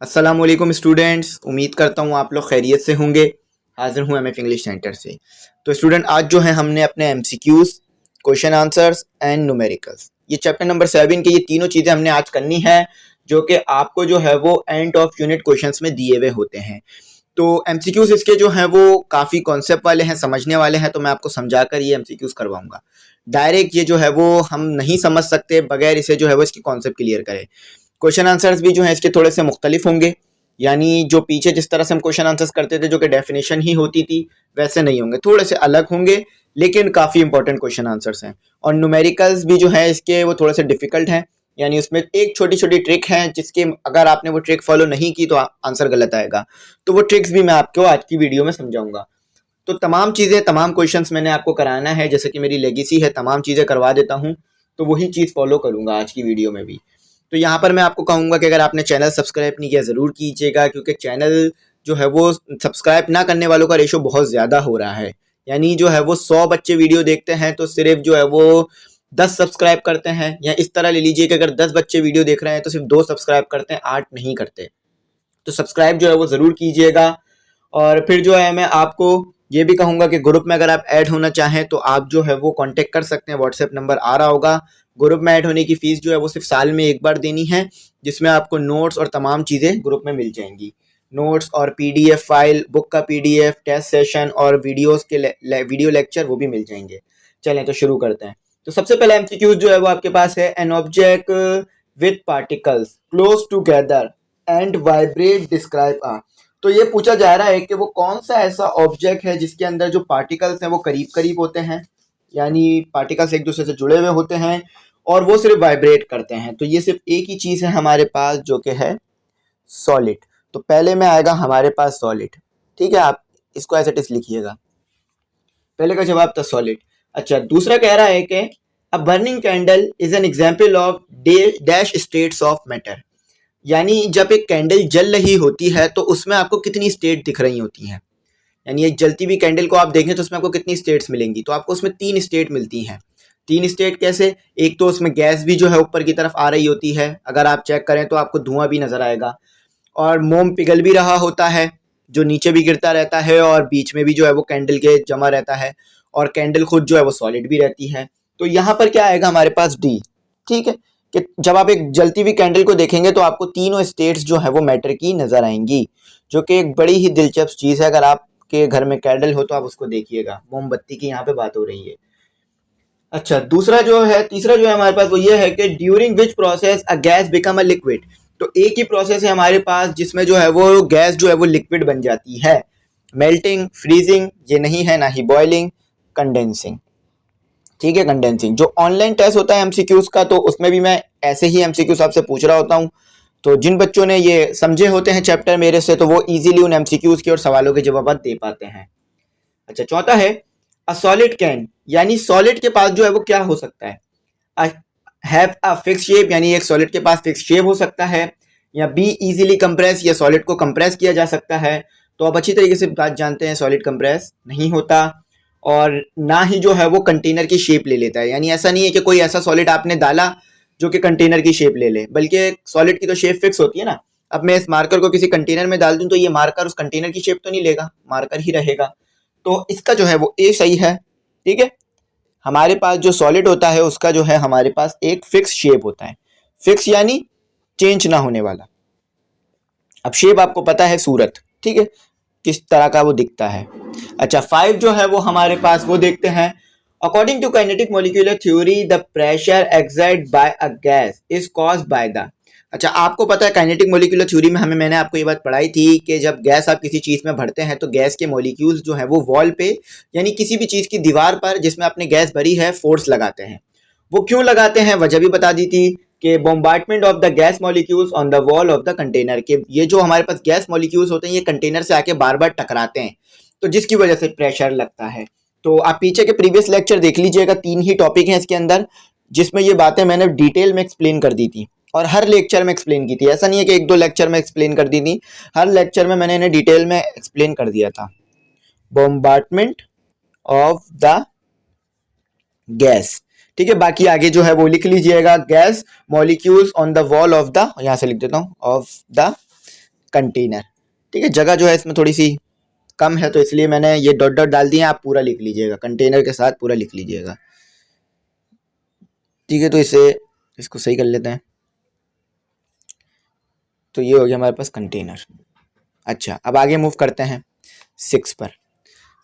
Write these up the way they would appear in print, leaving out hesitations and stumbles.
अस्सलामुअलैकुम स्टूडेंट्स, उम्मीद करता हूँ आप लोग खैरियत से होंगे। हाजिर हूँ एमएफ इंग्लिश सेंटर से। तो स्टूडेंट, आज जो है हमने अपने MCQs, question answers and numericals, ये चैप्टर नंबर 7 के ये तीनों चीज़ें हमने आज करनी है, जो कि आपको जो है वो एंड ऑफ यूनिट क्वेश्चंस में दिए हुए होते हैं। तो एमसीक्यूज इसके जो हैं वो काफ़ी कॉन्सेप्ट वाले हैं, समझने वाले हैं, तो मैं आपको समझा कर ये एमसीक्यूज करवाऊंगा। डायरेक्ट ये जो है वो हम नहीं समझ सकते बगैर इसे जो है वो इसकी कॉन्सेप्ट क्लियर करें। क्वेश्चन आंसर्स भी जो है इसके थोड़े से मुख्तलिफ होंगे, यानी जो पीछे जिस तरह से हम क्वेश्चन आंसर्स करते थे जो कि डेफिनेशन ही होती थी वैसे नहीं होंगे, थोड़े से अलग होंगे, लेकिन काफ़ी इंपॉर्टेंट क्वेश्चन आंसर्स हैं। और न्यूमेरिकल्स भी जो है इसके वो थोड़े से डिफिकल्ट हैं, यानी उसमें एक छोटी छोटी ट्रिक है जिसके अगर आपने वो ट्रिक फॉलो नहीं की तो आंसर गलत आएगा। तो वो ट्रिक्स भी मैं आपको आज की वीडियो में समझाऊंगा। तो तमाम चीज़ें, तमाम क्वेश्चंस मैंने आपको कराना है, जैसे कि मेरी लेगेसी है, तमाम चीज़ें करवा देता हूँ, तो वही चीज़ फॉलो करूँगा आज की वीडियो में भी। तो यहाँ पर मैं आपको कहूँगा कि अगर आपने चैनल सब्सक्राइब नहीं किया ज़रूर कीजिएगा, क्योंकि चैनल जो है वो सब्सक्राइब ना करने वालों का रेशो बहुत ज़्यादा हो रहा है। यानी जो है वो 100 बच्चे वीडियो देखते हैं तो सिर्फ जो है वो 10 सब्सक्राइब करते हैं, या इस तरह ले लीजिए कि अगर 10 बच्चे वीडियो देख रहे हैं तो सिर्फ 2 सब्सक्राइब करते हैं, 8 नहीं करते। तो सब्सक्राइब जो है वो ज़रूर कीजिएगा। और फिर जो है मैं आपको ये भी कहूँगा कि ग्रुप में अगर आप ऐड होना चाहें तो आप जो है वो कांटेक्ट कर सकते हैं, व्हाट्सएप नंबर आ रहा होगा। ग्रुप में ऐड होने की फ़ीस जो है वो सिर्फ साल में एक बार देनी है, जिसमें आपको नोट्स और तमाम चीज़ें ग्रुप में मिल जाएंगी। नोट्स और पीडीएफ फाइल, बुक का पीडीएफ, टेस्ट सेशन और वीडियोस के वीडियो लेक्चर वो भी मिल जाएंगे। चलें तो शुरू करते हैं। तो सबसे पहले एमसीक्यूज जो है वो आपके पास है, an object with particles close together and vibrate describe आ। तो ये पूछा जा रहा है कि वो कौन सा ऐसा ऑब्जेक्ट है जिसके अंदर जो पार्टिकल्स हैं वो करीब करीब होते हैं, यानी पार्टिकल्स एक दूसरे से जुड़े हुए होते हैं और वो सिर्फ वाइब्रेट करते हैं। तो ये सिर्फ एक ही चीज़ है हमारे पास, जो कि है सॉलिड। तो पहले में आएगा हमारे पास सॉलिड, ठीक है, आप इसको ऐसे टिस लिखिएगा। पहले का जवाब था सॉलिड। अच्छा, दूसरा कह रहा है कि अ burning candle is an example of dash states of matter. यानी जब एक कैंडल जल रही होती है तो उसमें आपको कितनी स्टेट दिख रही होती हैं, यानी एक जलती हुई कैंडल को आप देखें तो उसमें आपको कितनी स्टेट्स मिलेंगी। तो आपको उसमें 3 स्टेट मिलती हैं। 3 स्टेट कैसे? एक तो उसमें गैस भी जो है ऊपर की तरफ आ रही होती है, अगर आप चेक करें तो आपको धुआं भी नजर आएगा, और मोम पिघल भी रहा होता है जो नीचे भी गिरता रहता है, और बीच में भी जो है वो कैंडल के जमा रहता है, और कैंडल खुद जो है वो सॉलिड भी रहती है। तो यहाँ पर क्या आएगा हमारे पास? डी। ठीक है, कि जब आप एक जलती हुई कैंडल को देखेंगे तो आपको तीनों स्टेट्स जो है वो मैटर की नजर आएंगी, जो कि एक बड़ी ही दिलचस्प चीज़ है। अगर आपके घर में कैंडल हो तो आप उसको देखिएगा, मोमबत्ती की यहाँ पे बात हो रही है। अच्छा, दूसरा जो है, तीसरा जो है हमारे पास वो ये है कि during which process a gas become a liquid. तो एक ही प्रोसेस है हमारे पास जिसमें जो है वो गैस जो है वो लिक्विड बन जाती है। मेल्टिंग, फ्रीजिंग ये नहीं है, ना ही बॉइलिंग, कंडेंसिंग। ठीक है, कंडेंसिंग। जो ऑनलाइन टेस्ट होता है एमसीक्यूज का, तो उसमें भी मैं ऐसे ही एमसीक्यूज आपसे पूछ रहा होता हूँ। तो जिन बच्चों ने ये समझे होते हैं चैप्टर मेरे से, तो वो इजीली उन एमसीक्यूज के और सवालों के जवाब दे पाते हैं। अच्छा, चौथा है अ सॉलिड कैन, यानी सॉलिड के पास जो है वो क्या हो सकता है? हैव अ फिक्स शेप, यानी एक सॉलिड के पास फिक्स शेप हो सकता है, या बी इजीली कंप्रेस, या सॉलिड को कंप्रेस किया जा सकता है। तो आप अच्छी तरीके से बात जानते हैं, सॉलिड कंप्रेस नहीं होता, और ना ही जो है वो कंटेनर की शेप ले लेता है। यानी ऐसा नहीं है कि कोई ऐसा सॉलिड आपने डाला जो कि कंटेनर की शेप ले ले, बल्कि सॉलिड की तो शेप फिक्स होती है ना। अब मैं इस मार्कर को किसी कंटेनर में डाल दूं तो ये मार्कर उस कंटेनर की शेप तो नहीं लेगा, मार्कर ही रहेगा। तो इसका जो है वो ए सही है। ठीक है, हमारे पास जो सॉलिड होता है उसका जो है हमारे पास एक फिक्स शेप होता है। फिक्स यानी चेंज ना होने वाला। अब शेप आपको पता है, सूरत, ठीक है, किस तरह का वो दिखता है। अच्छा, 5 जो है वो हमारे पास वो देखते हैं। According to kinetic molecular theory the pressure exert by a gas is caused by the. अच्छा, आपको पता है काइनेटिक मॉलिक्यूलर थ्योरी में मैंने आपको ये बात पढ़ाई थी कि जब गैस आप किसी चीज़ में भरते हैं तो गैस के मॉलिक्यूल्स जो है वो वॉल पे, यानी किसी भी चीज़ की दीवार पर जिसमें आपने गैस भरी है, फोर्स लगाते हैं। वो क्यों लगाते हैं, वजह भी बता दी थी कि bombardment of the gas molecules on the wall of the container, के ये जो हमारे पास गैस मॉलिक्यूल्स होते हैं ये कंटेनर से आके बार बार टकराते हैं, तो जिसकी वजह से प्रेशर लगता है। तो आप पीछे के प्रीवियस लेक्चर देख लीजिएगा, 3 ही टॉपिक हैं इसके अंदर, जिसमें ये बातें मैंने डिटेल में एक्सप्लेन कर दी थी, और हर लेक्चर में एक्सप्लेन की थी। ऐसा नहीं है कि 1-2 लेक्चर में एक्सप्लेन कर दी थी, हर लेक्चर में मैंने इन्हें डिटेल में एक्सप्लेन कर दिया था। बॉम्बार्डमेंट ऑफ द गैस, ठीक है। बाकी आगे जो है वो लिख लीजिएगा, gas molecules on the wall of the, यहां से लिख देता हूं, ऑफ द कंटेनर। ठीक है, जगह जो है इसमें थोड़ी सी कम है तो इसलिए मैंने ये डॉट डॉट डाल दिए, आप पूरा लिख लीजिएगा, कंटेनर के साथ पूरा लिख लीजिएगा। ठीक है, तो इसको सही कर लेते हैं। तो ये हो गया हमारे पास कंटेनर। अच्छा, अब आगे मूव करते हैं 6 पर।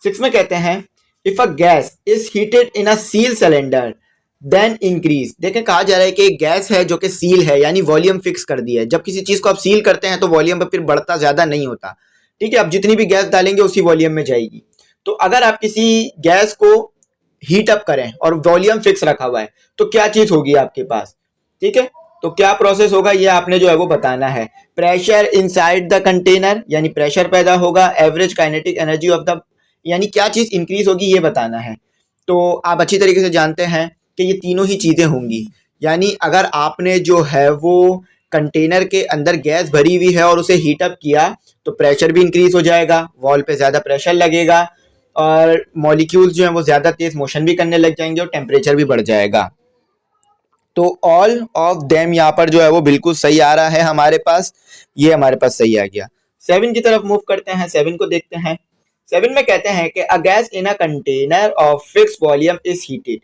6 में कहते हैं if a gas is heated in a seal cylinder then increase. देखें, कहा जा रहा है कि एक गैस है जो कि सील है, यानी वॉल्यूम फिक्स कर दिया है। जब किसी चीज को आप सील करते हैं तो वॉल्यूम फिर बढ़ता ज्यादा नहीं होता। ठीक है, आप जितनी भी गैस डालेंगे उसी वॉल्यूम में जाएगी। तो अगर आप किसी गैस को हीट अप करें और वॉल्यूम फिक्स रखा हुआ है तो क्या चीज होगी आपके पास। ठीक है, तो क्या प्रोसेस होगा ये आपने जो है वो बताना है। प्रेशर इनसाइड द कंटेनर, यानी प्रेशर पैदा होगा। Average kinetic energy of the, यानी क्या चीज इंक्रीज होगी ये बताना है। तो आप अच्छी तरीके से जानते हैं कि ये तीनों ही चीजें होंगी। यानी अगर आपने जो है वो कंटेनर के अंदर गैस भरी हुई है और उसे हीट अप किया तो प्रेशर भी इंक्रीज हो जाएगा, वॉल पे ज्यादा प्रेशर लगेगा और मॉलिक्यूल्स जो है वो ज्यादा तेज मोशन भी करने लग जाएंगे और टेम्परेचर भी बढ़ जाएगा। तो ऑल ऑफ देम यहाँ पर जो है वो बिल्कुल सही आ रहा है हमारे पास, ये हमारे पास सही आ गया। 7 की तरफ मूव करते हैं, 7 को देखते हैं। 7 में कहते हैं कि a gas in a container of fix volume is heated,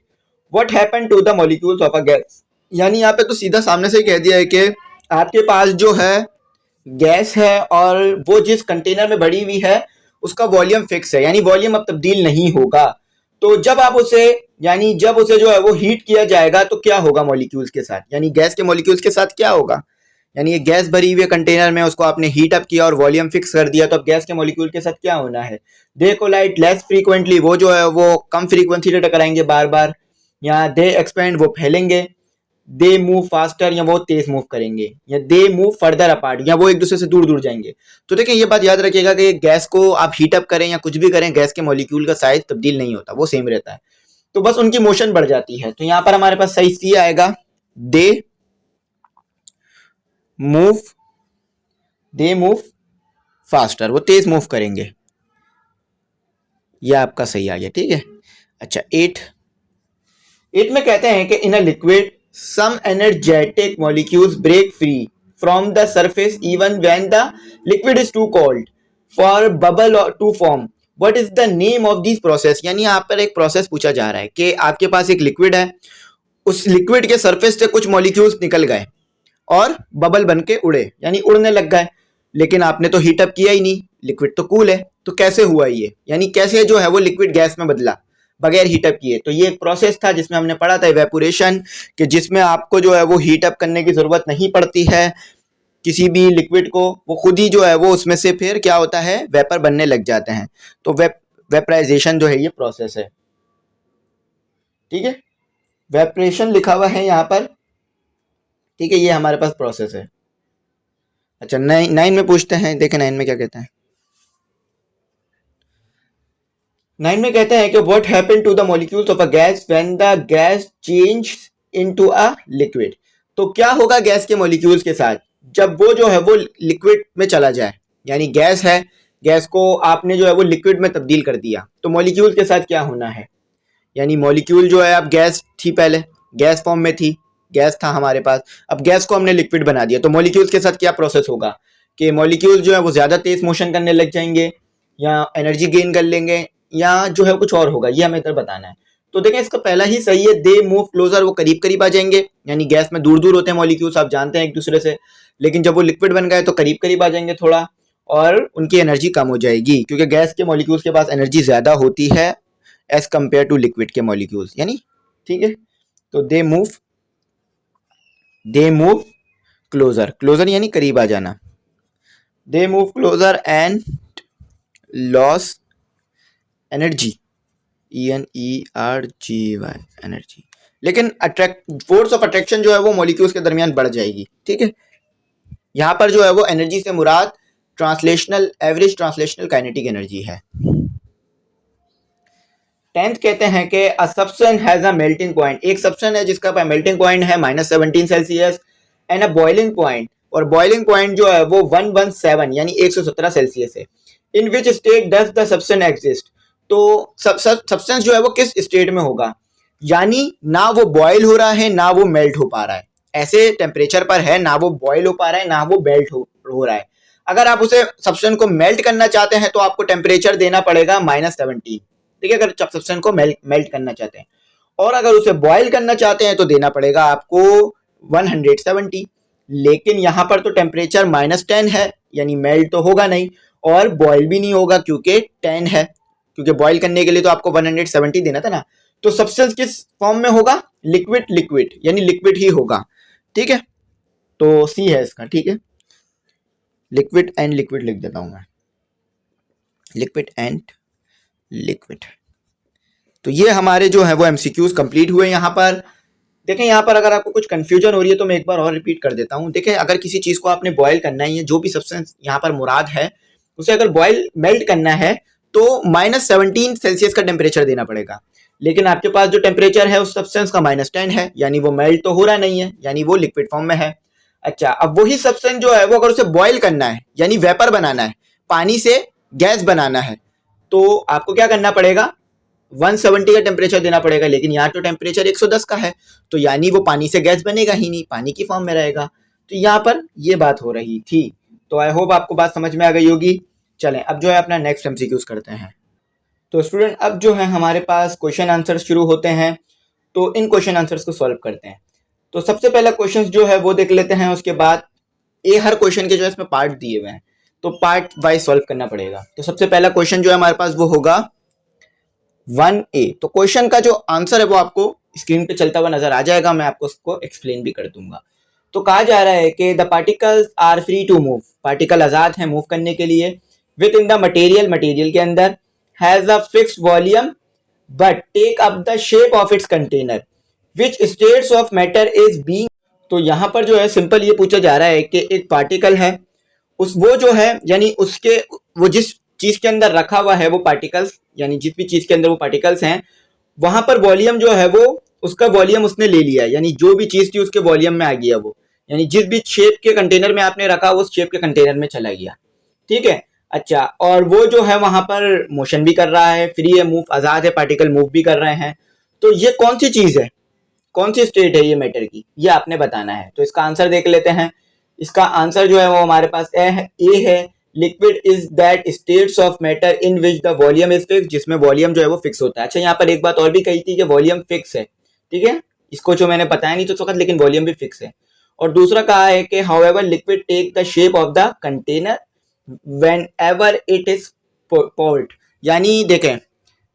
what happen to the molecules of a gas. यानी यहाँ पे तो सीधा सामने से ही कह दिया है कि आपके पास जो है गैस है और वो जिस कंटेनर में भरी हुई है उसका वॉल्यूम फिक्स है, यानी वॉल्यूम अब तब्दील नहीं होगा। तो जब आप उसे, यानी जब उसे जो है वो हीट किया जाएगा तो क्या होगा मॉलिक्यूल्स के साथ, यानी गैस के मॉलिक्यूल्स के साथ क्या होगा। यानी ये गैस भरी हुई कंटेनर में, उसको आपने हीट अप किया और वॉल्यूम फिक्स कर दिया, तो अब गैस के मॉलिक्यूल के साथ क्या होना है। दे कोलाइड लेस फ्रीक्वेंटली, वो जो है वो कम फ्रीक्वेंसी से टकराएंगे बार बार। या दे एक्सपेंड, वो फैलेंगे। दे मूव फास्टर, या वो तेज मूव करेंगे। या दे मूव फर्दर अपार्ट, या वो एक दूसरे से दूर दूर जाएंगे। तो देखिए ये बात याद रखिएगा कि गैस को आप हीट अप करें या कुछ भी करें, गैस के मॉलिक्यूल का साइज तब्दील नहीं होता, वो सेम रहता है। तो बस उनकी मोशन बढ़ जाती है। तो यहां पर हमारे पास सही सी आएगा, they move, they move faster, वो तेज मूव करेंगे। यह आपका सही आ गया। ठीक है, अच्छा 8 में कहते हैं कि in a liquid some energetic molecules break free from the surface even when the liquid is too cold for bubble to form, what is the name of this process. यानी यहाँ पर एक प्रोसेस पूछा जा रहा है कि आपके पास एक लिक्विड है, उस लिक्विड के सरफेस से कुछ मॉलिक्यूल्स निकल गए और बबल बन के उड़े, यानी उड़ने लग गए। लेकिन आपने तो हीट अप किया ही नहीं, लिक्विड तो कूल है, तो कैसे हुआ ये, यानी कैसे जो है वो लिक्विड गैस में बदला बगैर हीट अप किए। तो ये एक प्रोसेस था जिसमें हमने पढ़ा था इवेपोरेशन, कि जिसमें आपको जो है वो हीट अप करने की जरूरत नहीं पड़ती है किसी भी लिक्विड को, वो खुद ही जो है वो उसमें से फिर क्या होता है, वेपर बनने लग जाते हैं। तो वेपराइजेशन जो है ये प्रोसेस है। ठीक है, वेपरेशन लिखा हुआ है यहाँ पर। ठीक है, ये हमारे पास प्रोसेस है। अच्छा 9 में पूछते हैं, देखें 9 में क्या कहते हैं। 9 में कहते हैं कि what happen to the molecules of a gas when the gas change into a liquid. तो क्या होगा गैस के मॉलिक्यूल्स के साथ जब वो जो है वो लिक्विड में चला जाए। यानी गैस है, गैस को आपने जो है वो लिक्विड में तब्दील कर दिया, तो मॉलिक्यूल के साथ क्या होना है। यानी मॉलिक्यूल जो है, अब गैस थी, पहले गैस फॉर्म में थी, गैस था हमारे पास, अब गैस को हमने लिक्विड बना दिया, तो मॉलिक्यूल्स के साथ क्या प्रोसेस होगा कि मॉलिक्यूल जो है वो ज्यादा तेज मोशन करने लग जाएंगे या एनर्जी गेन कर लेंगे या जो है कुछ और होगा, ये हमें इधर बताना है। तो देखें इसका पहला ही सही है, दे मूव क्लोजर, वो करीब करीब आ जाएंगे। यानी गैस में दूर दूर होते हैं मॉलिक्यूल्स, आप जानते हैं एक दूसरे से, लेकिन जब वो लिक्विड बन गए तो करीब करीब आ जाएंगे थोड़ा, और उनकी एनर्जी कम हो जाएगी क्योंकि गैस के मॉलिक्यूल्स के पास एनर्जी ज्यादा होती है एज कंपेयर टू लिक्विड के मॉलिक्यूल्स, यानी ठीक है। तो दे मूव क्लोजर, क्लोजर यानी करीब आ जाना। They move closer and loss energy, ENERGY energy. लेकिन फोर्स ऑफ अट्रैक्शन जो है वो मॉलिक्यूल्स के दरमियान बढ़ जाएगी। ठीक है, यहां पर जो है वो एनर्जी से मुराद translational, average translational kinetic energy है। 10th कहते हैं कि a substance has a melting point, एक सब्सटेंस है जिसका मेल्टिंग पॉइंट है -17 Celsius and a boiling point, और बॉइलिंग पॉइंट जो है वो 117 यानी 117 सेल्सियस है। In which state does the substance exist. तो सब्सटेंस जो है वो किस स्टेट में होगा, यानी ना वो बॉयल हो रहा है ना वो मेल्ट हो पा रहा है, ऐसे टेम्परेचर पर है, ना वो बॉयल हो पा रहा है ना वो मेल्ट हो रहा है। अगर आप उसे सब्सटेंस को मेल्ट करना चाहते हैं तो आपको टेम्परेचर देना पड़ेगा -17, ठीक है, अगर सब्सटेंस को मेल्ट करना चाहते हैं। और अगर उसे बॉयल करना चाहते हैं तो देना पड़ेगा आपको 170। लेकिन यहाँ पर तो टेम्परेचर -10 है, यानी मेल्ट तो होगा नहीं और बॉयल भी नहीं होगा क्योंकि 10 है, क्योंकि बॉयल करने के लिए तो आपको 170 देना था ना। तो सब्सटेंस किस फॉर्म में होगा? लिक्विड लिक्विड, यानी लिक्विड ही होगा, ठीक है। तो सी है इसका, ठीक है। लिक्विड एंड लिक्विड लिख देता हूं मैं, लिक्विड एंड लिक्विड। तो ये हमारे जो है वो एमसीक्यूज कंप्लीट हुए। यहाँ पर देखें, यहाँ पर अगर आपको कुछ कंफ्यूजन हो रही है तो मैं एक बार और रिपीट कर देता हूँ। देखें, अगर किसी चीज को आपने बॉयल करना है, जो भी सब्सटेंस यहाँ पर मुराद है, उसे अगर बॉयल मेल्ट करना है तो -17 सेल्सियस का टेम्परेचर देना पड़ेगा। लेकिन आपके पास जो टेम्परेचर है उस सब्सटेंस का -10 है, यानी वो मेल्ट तो हो रहा नहीं है, यानी वो लिक्विड फॉर्म में है। अच्छा, अब वही सब्सटेंस जो है वो अगर उसे बॉयल करना है, यानी वेपर बनाना है, पानी से गैस बनाना है, तो आपको क्या करना पड़ेगा? 170 का टेम्परेचर देना पड़ेगा। लेकिन यहाँ तो टेम्परेचर 110 का है, तो यानी वो पानी से गैस बनेगा ही नहीं, पानी की फॉर्म में रहेगा। तो यहाँ पर ये बात हो रही थी। तो आई होप आपको बात समझ में आ गई होगी। चलें अब जो है अपना नेक्स्ट एमसीक्यूज करते हैं। तो स्टूडेंट, अब जो है हमारे पास क्वेश्चन आंसर शुरू होते हैं, तो इन क्वेश्चन आंसर्स को सॉल्व करते हैं। तो सबसे पहला क्वेश्चन जो है वो देख लेते हैं, उसके बाद ये हर क्वेश्चन के जो है इसमें पार्ट दिए हुए हैं, तो पार्ट वाइज सॉल्व करना पड़ेगा। तो सबसे पहला क्वेश्चन जो है हमारे पास वो होगा 1A। तो क्वेश्चन का जो आंसर है वो आपको स्क्रीन पे चलता हुआ नजर आ जाएगा, मैं आपको उसको एक्सप्लेन भी कर दूंगा। तो कहा जा रहा है कि the particles are free to move, particle आजाद है मूव करने के लिए, within the material, material के अंदर, has a fixed volume but take up the shape of its container, which states of matter is being. तो यहाँ पर जो है सिंपल ये पूछा जा रहा है कि एक पार्टिकल है, उस वो जो है यानी उसके वो जिस चीज के अंदर रखा हुआ है वो पार्टिकल्स, यानी जिस भी चीज के अंदर वो पार्टिकल्स हैं, वहां पर वॉल्यूम जो है वो उसका वॉल्यूम उसने ले लिया, यानी जो भी चीज थी उसके वॉल्यूम में आ गया वो, यानी जिस भी शेप के कंटेनर में आपने रखा उस शेप के कंटेनर में चला गया, ठीक है। अच्छा, और वो जो है वहां पर मोशन भी कर रहा है, फ्री है, मूव, आजाद है, पार्टिकल मूव भी कर रहे हैं। तो ये कौन सी चीज है, कौन सी स्टेट है ये मैटर की, ये आपने बताना है। तो इसका आंसर देख लेते हैं। इसका आंसर जो है वो हमारे पास ए है। Liquid is that states of matter in which the volume is fix, जिसमें वॉल्यूम जो है वो फिक्स होता है। अच्छा, यहाँ पर एक बात और भी कही थी कि वॉल्यूम फिक्स है, ठीक है, इसको जो मैंने बताया नहीं तो वक्त, लेकिन वॉल्यूम भी फिक्स है। और दूसरा कहा है कि however liquid take the shape of the container whenever it is poured, यानी देखें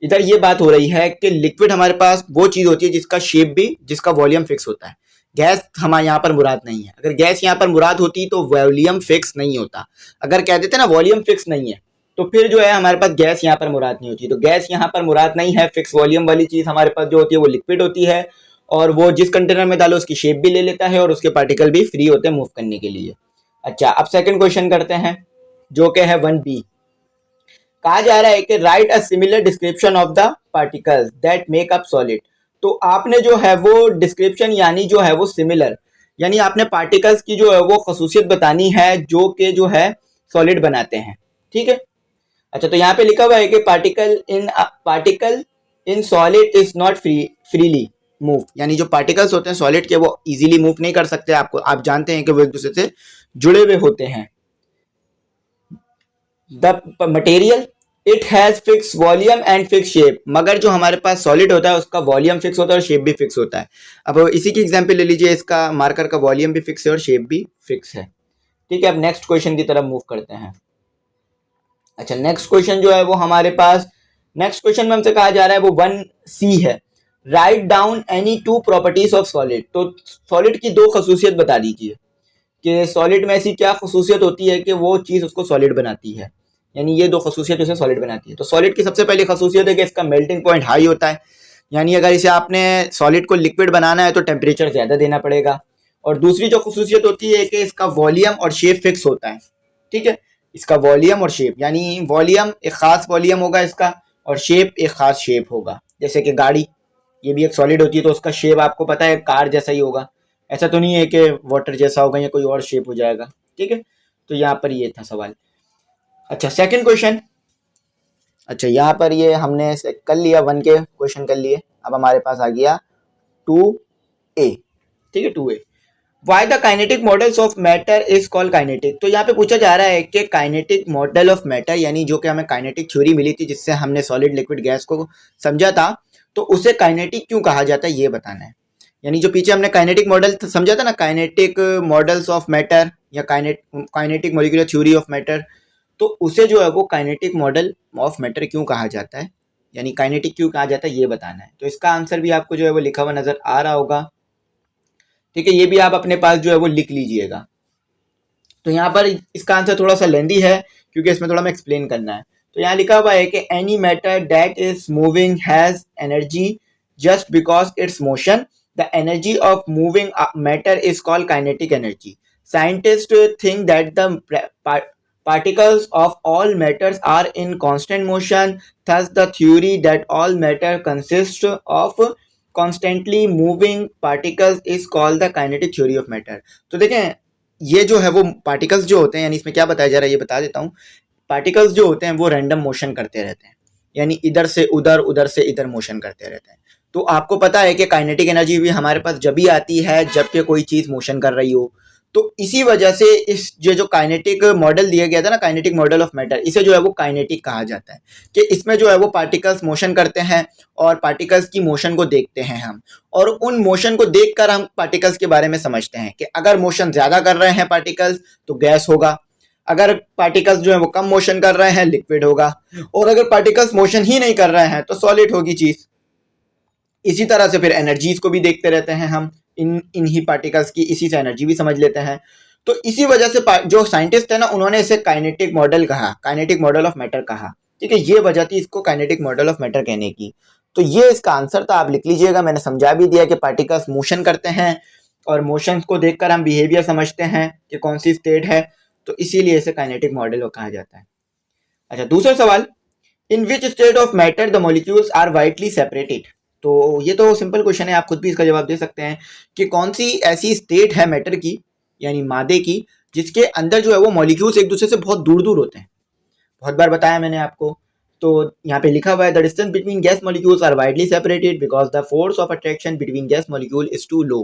इधर ये बात हो रही है कि लिक्विड हमारे पास वो चीज होती है जिसका शेप भी, जिसका वॉल्यूम फिक्स होता है। गैस हमारे यहाँ पर मुराद नहीं है। अगर गैस यहाँ पर मुराद होती तो वॉल्यूम फिक्स नहीं होता। अगर कह देते ना वॉल्यूम फिक्स नहीं है, तो फिर जो है हमारे पास गैस यहाँ पर मुराद नहीं होती। तो गैस यहाँ पर मुराद नहीं है, फिक्स वॉल्यूम वाली चीज हमारे पास जो होती है वो लिक्विड होती है, और वो जिस कंटेनर में डालो उसकी शेप भी ले लेता है और उसके पार्टिकल भी फ्री होते हैं मूव करने के लिए। अच्छा, अब सेकंड क्वेश्चन करते हैं जो कि है 1B। कहा जा रहा है कि right a similar description of the particles that make up solid. तो आपने जो है वो डिस्क्रिप्शन यानी जो है वो सिमिलर, यानी आपने पार्टिकल्स की जो है वो खसूसियत बतानी है जो कि जो है सॉलिड बनाते हैं, ठीक है। अच्छा, तो यहाँ पे लिखा हुआ है कि particle in solid is not freely move, यानी जो पार्टिकल्स होते हैं सॉलिड के वो इजीली मूव नहीं कर सकते। आपको आप जानते हैं कि वो एक दूसरे से जुड़े हुए होते हैं। The material it has fix volume and fix shape, मगर जो हमारे पास सॉलिड होता है उसका वॉल्यूम फिक्स होता है और शेप भी फिक्स होता है। अब इसी की एग्जांपल ले लीजिए, इसका मार्कर का वॉल्यूम भी फिक्स है और शेप भी फिक्स है, ठीक है। अब नेक्स्ट क्वेश्चन की तरफ मूव करते हैं। अच्छा, नेक्स्ट क्वेश्चन जो है वो हमारे पास, नेक्स्ट क्वेश्चन में हमसे कहा जा रहा है वो 1C है। Write down any two properties of solid. तो सॉलिड की दो खसूसियत बता दीजिए कि सॉलिड में ऐसी क्या खसूसियत होती है कि वो चीज उसको सॉलिड बनाती है, यानी ये दो खसूसियत उसे सॉलिड बनाती है। तो सॉलिड की सबसे पहली खसूसियत है कि इसका मेल्टिंग पॉइंट हाई होता है, यानी अगर इसे आपने सॉलिड को लिक्विड बनाना है तो टेम्परेचर ज्यादा देना पड़ेगा। और दूसरी जो खसूसियत होती है कि इसका वॉल्यूम और शेप फिक्स होता है, ठीक है। इसका वॉल्यूम और शेप, यानी वॉल्यूम एक खास वॉल्यूम होगा इसका और शेप एक खास शेप होगा। जैसे कि गाड़ी, ये भी एक सॉलिड होती है तो उसका शेप आपको पता है कार जैसा ही होगा, ऐसा तो नहीं है कि वाटर जैसा होगा या कोई और शेप हो जाएगा, ठीक है। तो यहाँ पर ये था सवाल। अच्छा, सेकंड क्वेश्चन। अच्छा, यहाँ पर ये हमने कर लिया, 1 के क्वेश्चन कर लिए। अब हमारे पास आ गया 2A, ठीक है, 2A। Why the kinetic models of matter is called kinetic. तो यहाँ पे पूछा जा रहा है कि काइनेटिक मॉडल ऑफ मैटर, यानी जो कि हमें काइनेटिक थ्योरी मिली थी जिससे हमने सॉलिड लिक्विड गैस को समझा था, तो उसे काइनेटिक क्यों कहा जाता है ये बताना है। यानी जो पीछे हमने काइनेटिक मॉडल समझा था ना, काइनेटिक मॉडल्स ऑफ मैटर या kinetic molecular theory of matter, तो उसे जो है वो काइनेटिक मॉडल ऑफ मैटर क्यों कहा जाता है, यानी काइनेटिक क्यों कहा जाता है ये बताना है। तो इसका आंसर भी आपको जो है वो लिखा हुआ नजर आ रहा होगा, ठीक है, ये भी आप अपने पास जो है वो लिख लीजिएगा। तो यहाँ पर इसका आंसर थोड़ा सा लेंदी है क्योंकि इसमें थोड़ा मैं एक्सप्लेन करना है। तो यहाँ लिखा हुआ है कि any matter that is moving has energy just because it's motion, the energy of moving matter is called kinetic energy. Scientist think that the particles of all matters are in constant motion, thus the theory that all matter consists of constantly moving particles is called the kinetic theory of matter। तो देखें, ये जो है वो particles जो होते हैं, यानी इसमें क्या बताया जा रहा है ये बता देता हूँ। पार्टिकल्स जो होते हैं वो रैंडम मोशन करते रहते हैं, यानी इधर से उधर से इधर मोशन करते रहते हैं। तो आपको पता है कि काइनेटिक एनर्जी भी हमारे पास जब भी आती है जबकि कोई चीज मोशन कर रही हो। तो इसी वजह से इस जो काइनेटिक मॉडल दिया गया था ना, काइनेटिक मॉडल ऑफ मैटर, इसे जो है वो काइनेटिक कहा जाता है कि इसमें जो है वो पार्टिकल्स मोशन करते हैं और पार्टिकल्स की मोशन को देखते हैं हम, और उन मोशन को देखकर हम पार्टिकल्स के बारे में समझते हैं कि अगर मोशन ज्यादा कर रहे हैं पार्टिकल्स तो गैस होगा, अगर पार्टिकल्स जो है वो कम मोशन कर रहे हैं लिक्विड होगा, और अगर पार्टिकल्स मोशन ही नहीं कर रहे हैं तो सॉलिड होगी चीज। इसी तरह से फिर एनर्जीज को भी देखते रहते हैं हम, इन ही पार्टिकल्स की, इसी से एनर्जी भी समझ लेते हैं। तो इसी वजह से जो साइंटिस्ट है ना उन्होंने इसे काइनेटिक मॉडल कहा, काइनेटिक मॉडल ऑफ मैटर कहा, ठीक है, ये वजह थी इसको काइनेटिक मॉडल ऑफ मैटर कहने की। तो ये इसका आंसर था, आप लिख लीजिएगा। मैंने समझा भी दिया कि पार्टिकल्स मोशन करते हैं और मोशन को देखकर हम बिहेवियर समझते हैं कि कौन सी स्टेट है, तो इसीलिए इसे काइनेटिक मॉडल कहा जाता है। अच्छा, दूसरा सवाल, in which state of matter the molecules are widely separated. तो ये तो सिंपल क्वेश्चन है, आप खुद भी इसका जवाब दे सकते हैं कि कौन सी ऐसी स्टेट है मैटर की, यानी मादे की, जिसके अंदर जो है वो मॉलिक्यूल्स एक दूसरे से बहुत दूर दूर होते हैं। बहुत बार बताया मैंने आपको। तो यहाँ पे लिखा हुआ है the distance between gas molecules are widely separated because the force of attraction between gas molecule is too low.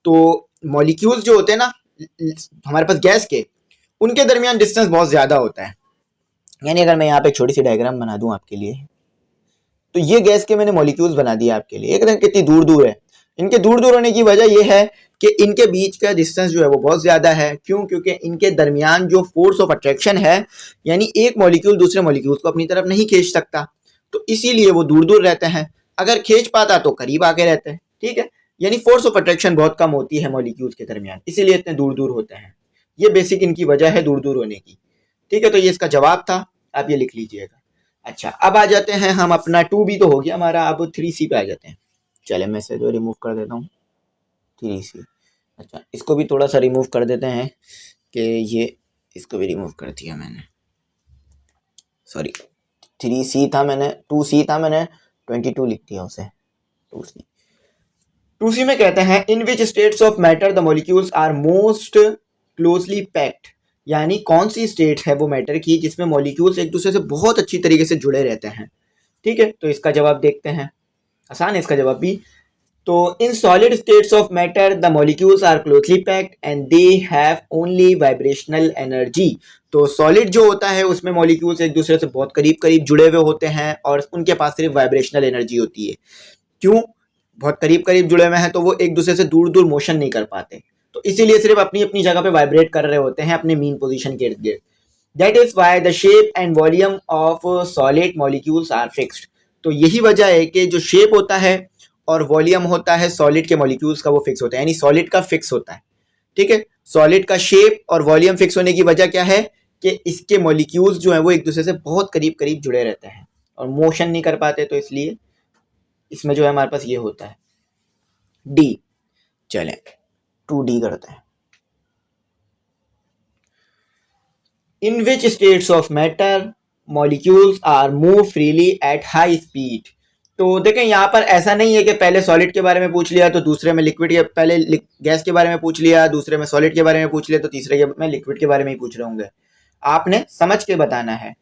तो मॉलिक्यूल्स जो होते हैं ना हमारे पास गैस के, उनके दरमियान डिस्टेंस बहुत ज्यादा होता है। यानी अगर मैं यहाँ पे एक छोटी सी डायग्राम बना दूं आपके लिए, तो ये गैस के मैंने मॉलिक्यूल्स बना दिए आपके लिए, एकदम कितनी दूर दूर है। इनके दूर दूर होने की वजह यह है कि इनके बीच का डिस्टेंस जो है वो बहुत ज्यादा है। क्यों? क्योंकि इनके दरमियान जो फोर्स ऑफ अट्रैक्शन है, यानी एक मॉलिक्यूल दूसरे मॉलिक्यूल को अपनी तरफ नहीं खींच सकता, तो इसीलिए वो दूर दूर रहते हैं। अगर खींच पाता तो करीब आके रहते हैं, ठीक है। यानी फोर्स ऑफ अट्रैक्शन बहुत कम होती है मॉलिक्यूल्स के दरमियान, इसीलिए इतने दूर दूर होते हैं। ये बेसिक इनकी वजह है दूर दूर होने की, ठीक है। तो ये इसका जवाब था, आप ये लिख लीजिएगा। अच्छा, अब आ जाते हैं हम, अपना 2B तो हो गया हमारा, अब 3C पे आ जाते हैं। चले मैं इसे जो रिमूव कर देता हूँ, 3C। अच्छा, इसको भी थोड़ा सा रिमूव कर देते हैं कि ये, इसको भी रिमूव कर दिया मैंने, सॉरी 3C था, मैंने 2C था, मैंने 22 लिख दिया उसे, 2C। 2C में कहते हैं in which states of matter the molecules are most closely packed, यानी कौन सी स्टेट है वो मैटर की जिसमें मॉलिक्यूल्स एक दूसरे से बहुत अच्छी तरीके से जुड़े रहते हैं, ठीक है। तो इसका जवाब देखते हैं, आसान है इसका जवाब भी। तो in solid states of matter the molecules are closely packed and they have only vibrational energy. तो सॉलिड जो होता है उसमें मॉलिक्यूल्स एक दूसरे से बहुत करीब करीब जुड़े हुए होते हैं और उनके पास सिर्फ वाइब्रेशनल एनर्जी होती है। क्यों? बहुत करीब करीब जुड़े हुए हैं तो वो एक दूसरे से दूर दूर मोशन नहीं कर पाते, तो इसीलिए सिर्फ अपनी अपनी जगह पे वाइब्रेट कर रहे होते हैं अपने मीन पोजीशन के इर्द गिर्द। That is why the shape and volume of solid molecules are fixed. तो यही वजह है कि जो शेप होता है और वॉल्यूम होता है सॉलिड के मॉलिक्यूल्स का, वो फिक्स होता है, यानी सॉलिड का फिक्स होता है, ठीक है। सॉलिड का शेप और वॉल्यूम फिक्स होने की वजह क्या है कि इसके मॉलिक्यूल्स जो है वो एक दूसरे से बहुत करीब करीब जुड़े रहते हैं और मोशन नहीं कर पाते, तो इसलिए इसमें जो है हमारे पास ये होता है डी। चलें 2D करते हैं। In which states of matter molecules are move freely at high speed. तो देखें यहाँ पर ऐसा नहीं है कि पहले सॉलिड के बारे में पूछ लिया तो दूसरे में लिक्विड के, पहले गैस के बारे में पूछ लिया, दूसरे में सॉलिड के बारे में पूछ लिया, तो तीसरे में लिक्विड के बारे में ही पूछ रहे होंगे। आपने समझ के बताना है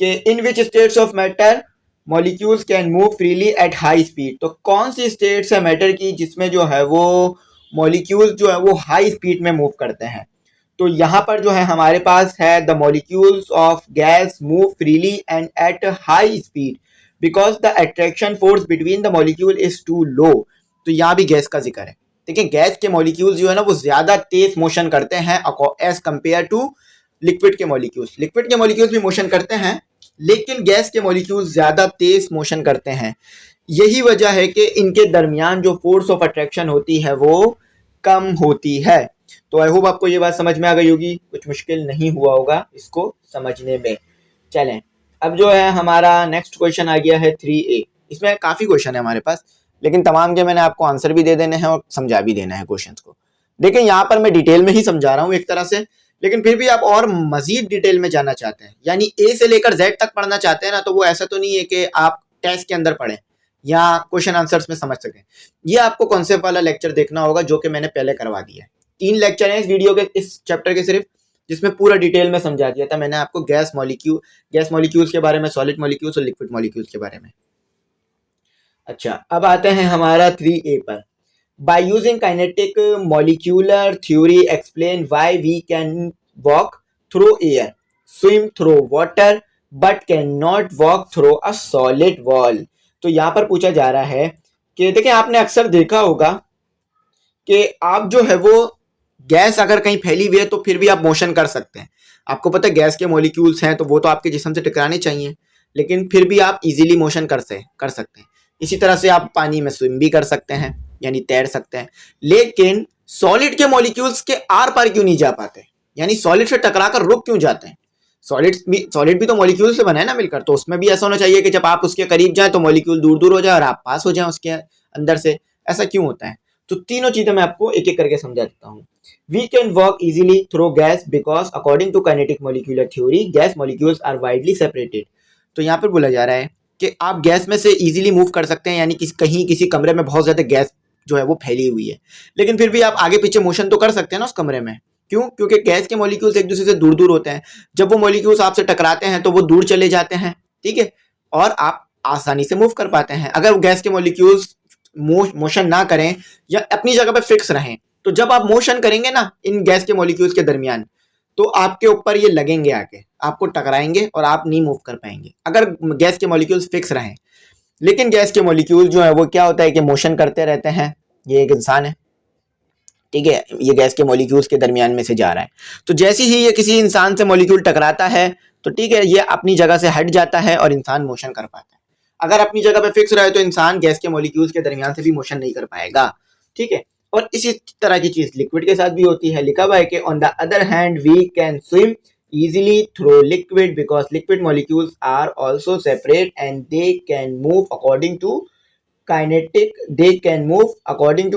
कि in which states of matter molecules can move freely at high speed. तो कौन सी स्टेट्स है मैटर की जिसमें जो है वो मॉलिक्यूल जो है वो हाई स्पीड में मूव करते हैं। तो यहाँ पर जो है हमारे पास है the molecules of gas move freely and at high speed because the attraction force between the molecule is too low. तो यहाँ भी गैस का जिक्र है। देखिए गैस के मॉलिक्यूल्स जो है ना वो ज्यादा तेज मोशन करते हैं एज कंपेयर टू लिक्विड के मॉलिक्यूल्स। लिक्विड के मॉलिक्यूल्स भी मोशन करते हैं लेकिन गैस के मॉलिक्यूल्स ज्यादा तेज मोशन करते हैं। यही वजह है कि इनके दरमियान जो फोर्स ऑफ अट्रैक्शन होती है वो कम होती है। तो आई होप आपको ये बात समझ में आ गई होगी, कुछ मुश्किल नहीं हुआ होगा इसको समझने में। चलें अब जो है हमारा नेक्स्ट क्वेश्चन आ गया है 3A। इसमें काफ़ी क्वेश्चन है हमारे पास लेकिन तमाम के मैंने आपको आंसर भी दे देने हैं और समझा भी देना है क्वेश्चंस को। देखिए यहाँ पर मैं डिटेल में ही समझा रहा हूँ एक तरह से, लेकिन फिर भी आप और मजीद डिटेल में जानना चाहते हैं यानी ए से लेकर जेड तक पढ़ना चाहते हैं ना, तो वो ऐसा तो नहीं है कि आप टेस्ट के अंदर पढ़ें या क्वेश्चन आंसर्स में समझ सकें। ये आपको कॉन्सेप्ट वाला लेक्चर देखना होगा जो कि मैंने पहले करवा दिया है। 3 लेक्चर हैं इस वीडियो के, इस चैप्टर के सिर्फ, जिसमें पूरा डिटेल में समझा दिया था मैंने आपको गैस मॉलिक्यूल्स के बारे में, सॉलिड मॉलिक्यूल्स और लिक्विड मॉलिक्यूल्स के बारे में। अच्छा अब आते हैं हमारा 3A पर। By using kinetic molecular theory explain why we can walk through air, swim through water but cannot walk through a solid wall। तो यहाँ पर पूछा जा रहा है कि देखिए आपने अक्सर देखा होगा कि आप जो है वो गैस अगर कहीं फैली हुई है तो फिर भी आप मोशन कर सकते हैं। आपको पता है गैस के मॉलिक्यूल्स हैं तो वो तो आपके जिस्म से टकराने चाहिए, लेकिन फिर भी आप इजीली मोशन कर सकते हैं। इसी तरह से आप पानी में स्विम भी कर सकते हैं यानी तैर सकते हैं। लेकिन सॉलिड के मॉलिक्यूल्स के आर पार क्यों नहीं जा पाते, यानी सॉलिड से टकराकर रुक क्यों जाते हैं? सॉलिड भी तो मॉलिक्यूल से बना है ना मिलकर, तो उसमें भी ऐसा होना चाहिए कि जब आप उसके करीब जाएं तो मॉलिक्यूल दूर दूर हो जाए और आप पास हो जाएं उसके अंदर से। ऐसा क्यों होता है? तो तीनों चीजें मैं आपको एक एक करके समझा देता हूँ। We can walk easily through gas because according to kinetic molecular theory gas molecules are widely separated. तो यहाँ पर बोला जा रहा है कि आप गैस में से इजीली मूव कर सकते हैं, यानी कहीं किसी कमरे में बहुत ज्यादा गैस जो है वो फैली हुई है, लेकिन फिर भी आप आगे पीछे मोशन तो कर सकते हैं ना उस कमरे में। क्यों? क्योंकि गैस के मॉलिक्यूल्स एक दूसरे से दूर दूर होते हैं। जब वो मॉलिक्यूल्स आपसे टकराते हैं तो वो दूर चले जाते हैं, ठीक है, और आप आसानी से मूव कर पाते हैं। अगर गैस के मॉलिक्यूल्स मोशन ना करें या अपनी जगह पे फिक्स रहें, तो जब आप मोशन करेंगे ना इन गैस के मॉलिक्यूल्स के दरमियान, तो आपके ऊपर ये लगेंगे, आके आपको टकराएंगे और आप नहीं मूव कर पाएंगे अगर गैस के मॉलिक्यूल्स फिक्स रहें। लेकिन गैस के मॉलिक्यूल जो है वो क्या होता है कि मोशन करते रहते हैं। ये एक इंसान है, ठीक है, ये गैस के मॉलिक्यूल्स के दरमियान में से जा रहा है। तो जैसे ही ये किसी इंसान से मॉलिक्यूल टकराता है तो ठीक है ये अपनी जगह से हट जाता है और इंसान मोशन कर पाता है। अगर अपनी जगह पे फिक्स रहे तो इंसान गैस के मॉलिक्यूल्स के दरमियान से भी मोशन नहीं कर पाएगा, ठीक है। और इसी तरह की चीज लिक्विड के साथ भी होती है। लिखा हुआ है कि on the other hand we can swim easily through liquid because liquid molecules are also separate and they can move according to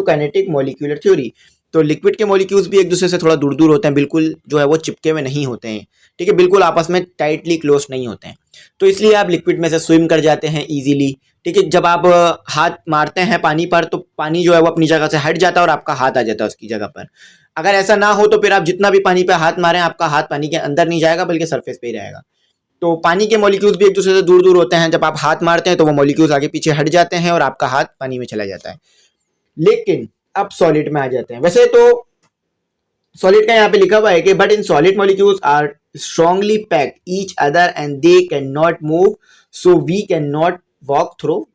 kinetic molecular theory। तो लिक्विड के मॉलिक्यूल्स भी एक दूसरे से थोड़ा दूर दूर होते हैं, बिल्कुल जो है वो चिपके हुए नहीं होते हैं, ठीक है, बिल्कुल आपस में टाइटली क्लोज नहीं होते हैं। तो इसलिए आप लिक्विड में से स्विम कर जाते हैं इजीली, ठीक है। जब आप हाथ मारते हैं पानी पर तो पानी जो है वो अपनी जगह से हट जाता है और आपका हाथ आ जाता है उसकी जगह पर। अगर ऐसा ना हो तो फिर आप जितना भी पानी पे हाथ मारें आपका हाथ पानी के अंदर नहीं जाएगा बल्कि सरफेस पे ही रहेगा। तो पानी के मॉलिक्यूल्स भी एक दूसरे से दूर दूर होते हैं। जब आप हाथ मारते हैं तो वो मॉलिक्यूल्स आगे पीछे हट जाते हैं और आपका हाथ पानी में चला जाता है। लेकिन अब सॉलिड में आ जाते हैं। वैसे तो सॉलिड का यहाँ पे लिखा हुआ है कि but in solid molecules are strongly packed each other and they can not move so we can not walk through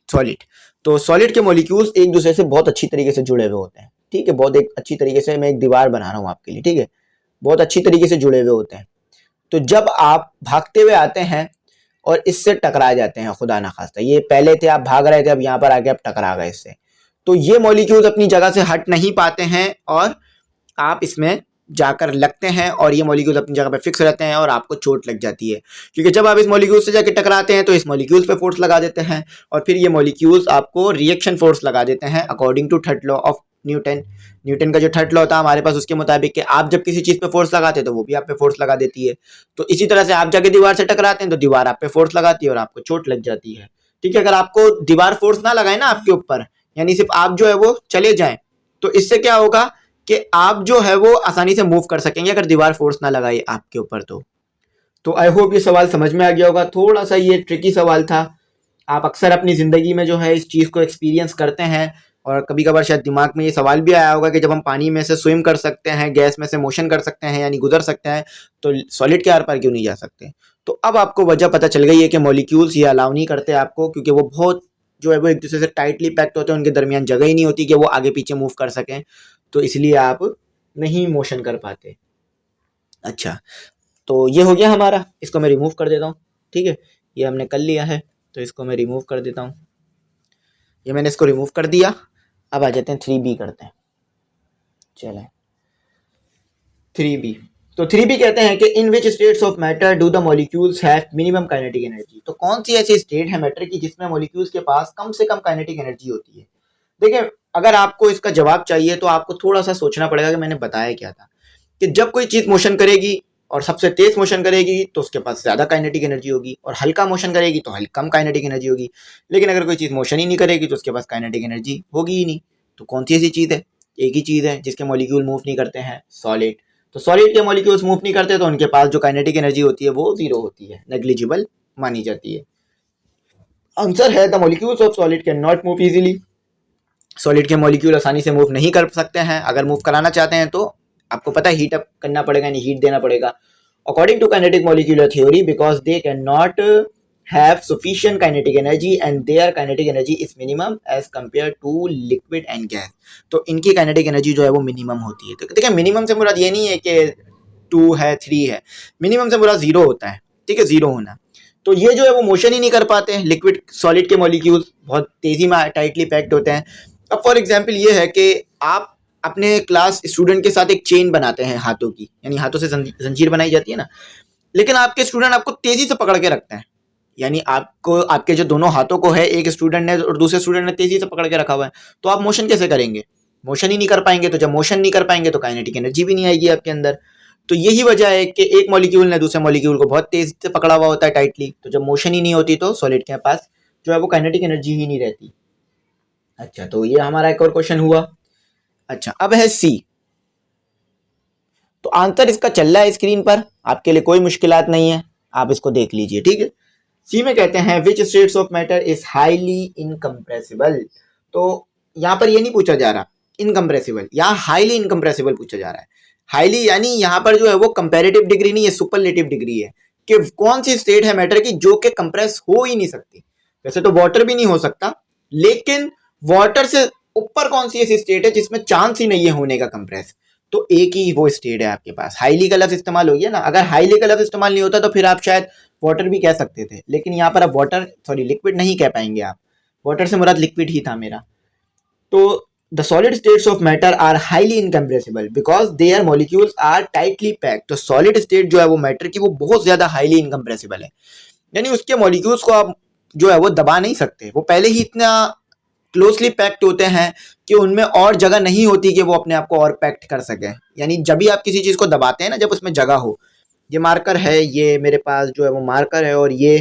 solid. तो सॉलिड के मॉलिक्यूल्स एक दूसरे से बहुत अच्छी तरीके से जुड़े हुए होते हैं, ठीक है, बहुत एक अच्छी तरीके से। मैं एक दीवार बना रहा हूँ आपके लिए, ठीक है, बहुत अच्छी तरीके से जुड़े हुए होते हैं। तो जब आप भागते हुए आते हैं और इससे टकरा जाते हैं, खुदा ना खास्ता, ये पहले थे आप भाग रहे थे, अब यहाँ पर आके आप टकरा गए इससे, तो ये मॉलिक्यूल्स अपनी जगह से हट नहीं पाते हैं और आप इसमें जाकर लगते हैं और ये मॉलिक्यूल्स अपनी जगह पे फिक्स रहते हैं और आपको चोट लग जाती है। क्योंकि जब आप इस मॉलिक्यूल्स से जाके टकराते हैं तो इस मॉलिक्यूल्स पे फोर्स लगा देते हैं और फिर ये मॉलिक्यूल्स आपको रिएक्शन फोर्स लगा देते हैं according to third law of Newton का जो थर्ड लॉ होता है हमारे पास, उसके मुताबिक कि आप जब किसी चीज पे फोर्स लगाते हैं तो वो भी आप पे फोर्स लगा देती है। तो इसी तरह से आप जाके दीवार से टकराते हैं तो दीवार आप पे फोर्स लगाती है और आपको चोट लग जाती है, ठीक है। अगर आपको दीवार फोर्स ना लगाए ना आपके ऊपर, यानी सिर्फ आप जो है वो चले जाएं, तो इससे क्या होगा कि आप जो है वो आसानी से मूव कर सकेंगे अगर दीवार फोर्स ना लगाए आपके ऊपर। तो आई होप ये सवाल समझ में आ गया होगा। थोड़ा सा ये ट्रिकी सवाल था। आप अक्सर अपनी ज़िंदगी में जो है इस चीज़ को एक्सपीरियंस करते हैं और कभी कभार शायद दिमाग में ये सवाल भी आया होगा कि जब हम पानी में से स्विम कर सकते हैं, गैस में से मोशन कर सकते हैं यानी गुजर सकते हैं, तो सॉलिड के आर पार क्यों नहीं जा सकते। तो अब आपको वजह पता चल गई है कि मॉलिक्यूल्स ये अलाउ नहीं करते आपको, क्योंकि वो बहुत जो है वो एक दूसरे से टाइटली पैक्ट होते हैं, उनके दरमियान जगह ही नहीं होती कि वो आगे पीछे मूव कर सकें, तो इसलिए आप नहीं मोशन कर पाते। अच्छा, तो ये हो गया हमारा, इसको मैं रिमूव कर देता हूँ। ठीक है, ये हमने कर लिया है, तो इसको मैं रिमूव कर देता हूँ। ये मैंने इसको रिमूव कर दिया। अब आ जाते हैं 3B करते हैं। चलें 3B। तो 3B कहते हैं कि in which states of matter do the molecules have minimum kinetic energy. तो कौन सी ऐसी स्टेट है मैटर की जिसमें मॉलिक्यूल्स के पास कम से कम काइनेटिक एनर्जी होती है। देखिए, अगर आपको इसका जवाब चाहिए तो आपको थोड़ा सा सोचना पड़ेगा कि मैंने बताया क्या था, कि जब कोई चीज मोशन करेगी और सबसे तेज मोशन करेगी तो उसके पास ज्यादा काइनेटिक एनर्जी होगी, और हल्का मोशन करेगी तो कम काइनेटिक एनर्जी होगी। लेकिन अगर कोई चीज मोशन ही नहीं करेगी तो उसके पास काइनेटिक एनर्जी होगी ही नहीं। तो कौन सी ऐसी चीज है, एक ही चीज है जिसके मॉलिक्यूल मूव नहीं करते हैं, सॉलिड। तो सॉलिड के मॉलिक्यूल्स मूव नहीं करते तो उनके पास जो काइनेटिक एनर्जी होती है वो जीरो होती है, नेग्लिजिबल मानी जाती है। आंसर है the molecules of solid can not move easily. Solid के मॉलिक्यूल आसानी से मूव नहीं कर सकते हैं। अगर मूव कराना चाहते हैं तो आपको पता है हीट अप करना पड़ेगा, यानी हीट देना पड़ेगा। According to kinetic molecular theory, because they can not have sufficient kinetic energy and their kinetic energy is minimum as compare to liquid and gas. तो इनकी काइनेटिक एनर्जी जो है वो मिनिमम होती है। तो देखिए, मिनिमम से मुराद ये नहीं है कि 2 है 3 है, मिनिमम से मुराद 0 होता है। ठीक है, 0 होना। तो ये जो है वो मोशन ही नहीं कर पाते हैं। लिक्विड सॉलिड के मॉलिक्यूल्स बहुत तेजी में टाइटली पैक्ड होते हैं। अब फॉर एग्जाम्पल ये है कि आप अपने क्लास स्टूडेंट के साथ एक चेन बनाते हैं हाथों की, यानी हाथों से जंजीर बनाई जाती है ना, लेकिन आपके स्टूडेंट आपको तेजी से पकड़ के रखते हैं। यानी आपको, आपके जो दोनों हाथों को है, एक स्टूडेंट ने और दूसरे स्टूडेंट ने तेजी से पकड़ के रखा हुआ है, तो आप मोशन कैसे करेंगे, मोशन ही नहीं कर पाएंगे। तो जब मोशन नहीं कर पाएंगे तो काइनेटिक एनर्जी भी नहीं आएगी आपके अंदर। तो यही वजह है कि एक मॉलिक्यूल ने दूसरे मॉलिक्यूल को बहुत तेज से पकड़ा हुआ होता है टाइटली, तो जब मोशन ही नहीं होती तो सॉलिड के पास जो है वो काइनेटिक एनर्जी ही नहीं रहती। अच्छा, तो ये हमारा एक और क्वेश्चन हुआ। अच्छा, अब है सी। तो आंसर इसका चल रहा है स्क्रीन पर, आपके लिए कोई मुश्किलात नहीं है, आप इसको देख लीजिए। ठीक है, सी में कहते हैं विच states of matter is highly incompressible. तो यहां पर ये नहीं पूछा जा रहा इनकम्प्रेसिबल, यहाँ हाईली इनकम्प्रेसिबल पूछा जा रहा है। हाईली यानी यहाँ पर जो है वो कंपेरेटिव डिग्री नहीं है, सुपरलेटिव डिग्री है, कि कौन सी स्टेट है मैटर की जो कि कंप्रेस हो ही नहीं सकती। वैसे तो वाटर भी नहीं हो सकता, लेकिन वाटर से ऊपर कौन सी ऐसी स्टेट है जिसमें चांस ही नहीं है होने का कंप्रेस। तो एक ही वो स्टेट है आपके पास। हाईली का लफ्ज इस्तेमाल हो गया ना, अगर हाईली का लफ्ज इस्तेमाल नहीं होता तो फिर आप शायद वाटर भी कह सकते थे, लेकिन यहाँ पर आप वाटर लिक्विड नहीं कह पाएंगे आप। वाटर से मुराद लिक्विड ही था मेरा। तो the solid states of matter are highly incompressible because their molecules are tightly packed. तो सॉलिड स्टेट जो है वो मैटर की वो बहुत ज्यादा हाईली इनकम्प्रेसिबल है, यानी उसके मॉलिक्यूल्स को आप जो है वो दबा नहीं सकते। वो पहले ही इतना क्लोजली पैक्ड होते हैं कि उनमें और जगह नहीं होती कि वो अपने आप को और पैक्ड कर सके। यानी जब भी आप किसी चीज को दबाते हैं ना, जब उसमें जगह हो, ये मार्कर है, ये मेरे पास जो है वो मार्कर है और ये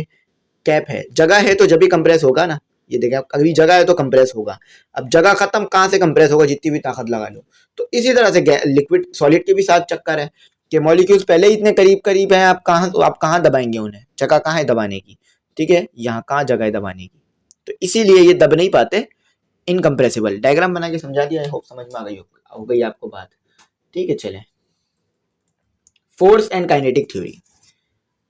कैप है, जगह है तो जब भी कंप्रेस होगा ना, ये देखें अभी जगह है तो कंप्रेस होगा। अब जगह खत्म, कहाँ से कंप्रेस होगा, जितनी भी ताकत लगा लो। तो इसी तरह से लिक्विड सॉलिड के भी साथ चक्कर है कि मॉलिक्यूल्स पहले ही इतने करीब करीब हैं, आप कहाँ दबाएंगे उन्हें, जगह कहाँ है दबाने की। ठीक है, यहाँ कहाँ जगह है दबाने की, तो इसीलिए ये दब नहीं पाते, इनकम्प्रेसिबल। डायग्राम बना के समझा दिया, आई होप समझ में आ गई हो गई आपको बात। ठीक है, चलें force and kinetic theory.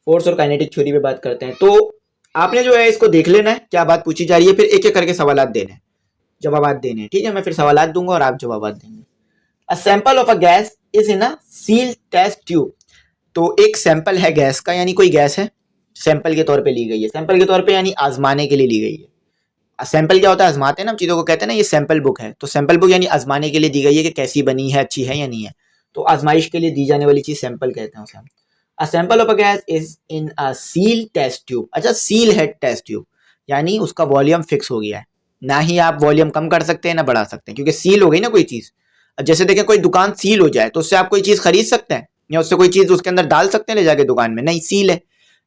Force और काइनेटिक थ्योरी पे बात करते हैं। तो आपने जो है इसको देख लेना है क्या बात पूछी जा रही है, फिर एक एक करके सवालात देने हैं, जवाबात देने हैं। ठीक है, मैं फिर सवालात दूंगा और आप जवाबात देंगे। A sample of a gas is in a seal test tube. तो एक सैंपल है गैस का, यानी कोई गैस है, सैंपल के तौर पे ली गई है। सैंपल के तौर पे यानी आजमाने के लिए ली गई है। सैंपल क्या होता है, आजमाते हैं ना चीजों को, कहते हैं ना ये सैंपल बुक है। तो सैंपल बुक यानी आजमाने के लिए दी गई है कि कैसी बनी है, अच्छी है या नहीं है। तो आजमाइश के लिए दी जाने वाली चीज सैंपल कहते हैं उसे। A sample of a gas is in a seal test tube. अच्छा, सील है टेस्ट ट्यूब, यानी उसका वॉल्यूम फिक्स हो गया है, ना ही आप वॉल्यूम कम कर सकते हैं ना बढ़ा सकते हैं, क्योंकि सील हो गई ना कोई चीज। जैसे देखें कोई दुकान सील हो जाए तो उससे आप कोई चीज खरीद सकते हैं या उससे कोई चीज उसके अंदर डाल सकते हैं ले जाके दुकान में, नहीं, सील है।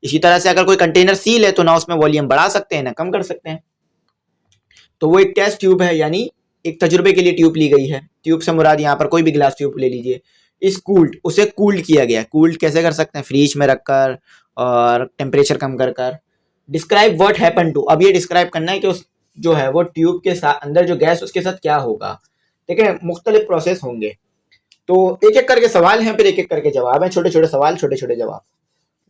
इसी तरह से अगर कोई कंटेनर सील है तो ना उसमें वॉल्यूम बढ़ा सकते हैं ना कम कर सकते हैं। तो वो एक टेस्ट ट्यूब है, यानी एक तजुर्बे के लिए ट्यूब ली गई है। ट्यूब से मुराद यहाँ पर कोई भी ग्लास ट्यूब ले लीजिए। इस कूल्ड, उसे कूल्ड किया गया। कूल्ड कैसे कर सकते हैं, फ्रीज में रखकर और टेम्परेचर कम कर कर। Describe what happen to. अब ये डिस्क्राइब करना है कि उस जो है वो ट्यूब के साथ अंदर जो गैस उसके साथ क्या होगा। ठीक है, मुख्तलिफ प्रोसेस होंगे। तो एक एक करके सवाल हैं, फिर एक एक करके जवाब हैं, छोटे छोटे सवाल छोटे छोटे जवाब।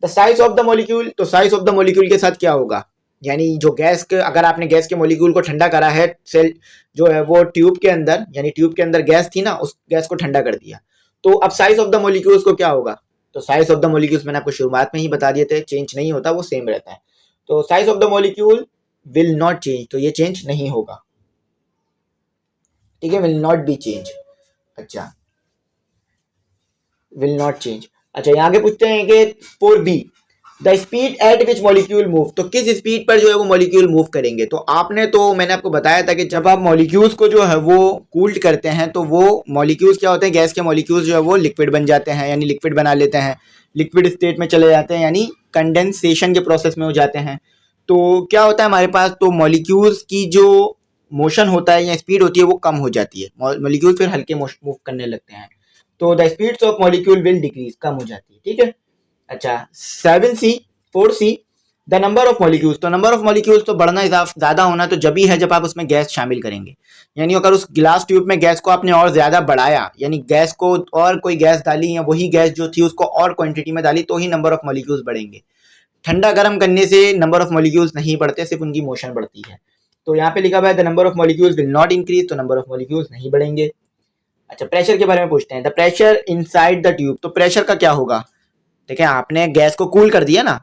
The size of the molecule, तो साइज ऑफ द मॉलिक्यूल के साथ क्या होगा, यानी जो गैस के, अगर आपने गैस के मॉलिक्यूल को ठंडा करा है, सेल जो है वो ट्यूब के अंदर, यानी ट्यूब के अंदर गैस थी ना, उस गैस को ठंडा कर दिया, तो अब साइज ऑफ द मॉलिक्यूल्स को क्या होगा। तो साइज ऑफ द मॉलिक्यूल्स मैंने आपको शुरुआत में ही बता दिए थे, चेंज नहीं होता, वो सेम रहता है। तो size of the molecule will not change, तो ये चेंज नहीं होगा। ठीक है, विल नॉट बी चेंज। अच्छा, विल नॉट चेंज। अच्छा, यहाँ आगे पूछते हैं कि 4B, the speed at which molecule move, तो किस स्पीड पर जो है वो मॉलिक्यूल मूव करेंगे। तो आपने तो मैंने आपको बताया था कि जब आप मॉलिक्यूल्स को जो है वो कूल्ड करते हैं तो वो मॉलिक्यूल्स क्या होते हैं, गैस के मॉलिक्यूल्स जो है वो लिक्विड बन जाते हैं, यानी लिक्विड बना लेते हैं, लिक्विड स्टेट में चले जाते हैं, यानी कंडेंसेशन के प्रोसेस में हो जाते हैं। तो क्या होता है हमारे पास, तो मॉलिक्यूल्स की जो मोशन होता है या स्पीड होती है वो कम हो जाती है, मॉलिक्यूल फिर हल्के मूव करने लगते हैं, तो the speeds of molecule will decrease, कम हो जाती है। ठीक है। अच्छा, 7C, 4C, the number of molecules, तो नंबर ऑफ मॉलिक्यूल्स तो बढ़ना ज्यादा होना तो जब ही है जब आप उसमें गैस शामिल करेंगे, यानी अगर उस गिलास ट्यूब में गैस को आपने और ज्यादा बढ़ाया, यानी गैस को और कोई गैस डाली या वही गैस जो थी उसको और क्वांटिटी में डाली, तो ही नंबर ऑफ मॉलिक्यूल्स बढ़ेंगे। ठंडा गर्म करने से नंबर ऑफ मॉलिक्यूल्स नहीं बढ़ते, सिर्फ उनकी मोशन बढ़ती है। तो यहाँ पे लिखा हुआ है the number of molecules will not increase, तो नंबर ऑफ मॉलिक्यूल्स नहीं बढ़ेंगे। अच्छा, प्रेशर के बारे में पूछते हैं, the pressure inside the tube, तो प्रेशर का क्या होगा। देखिए, आपने गैस को कूल कर दिया ना,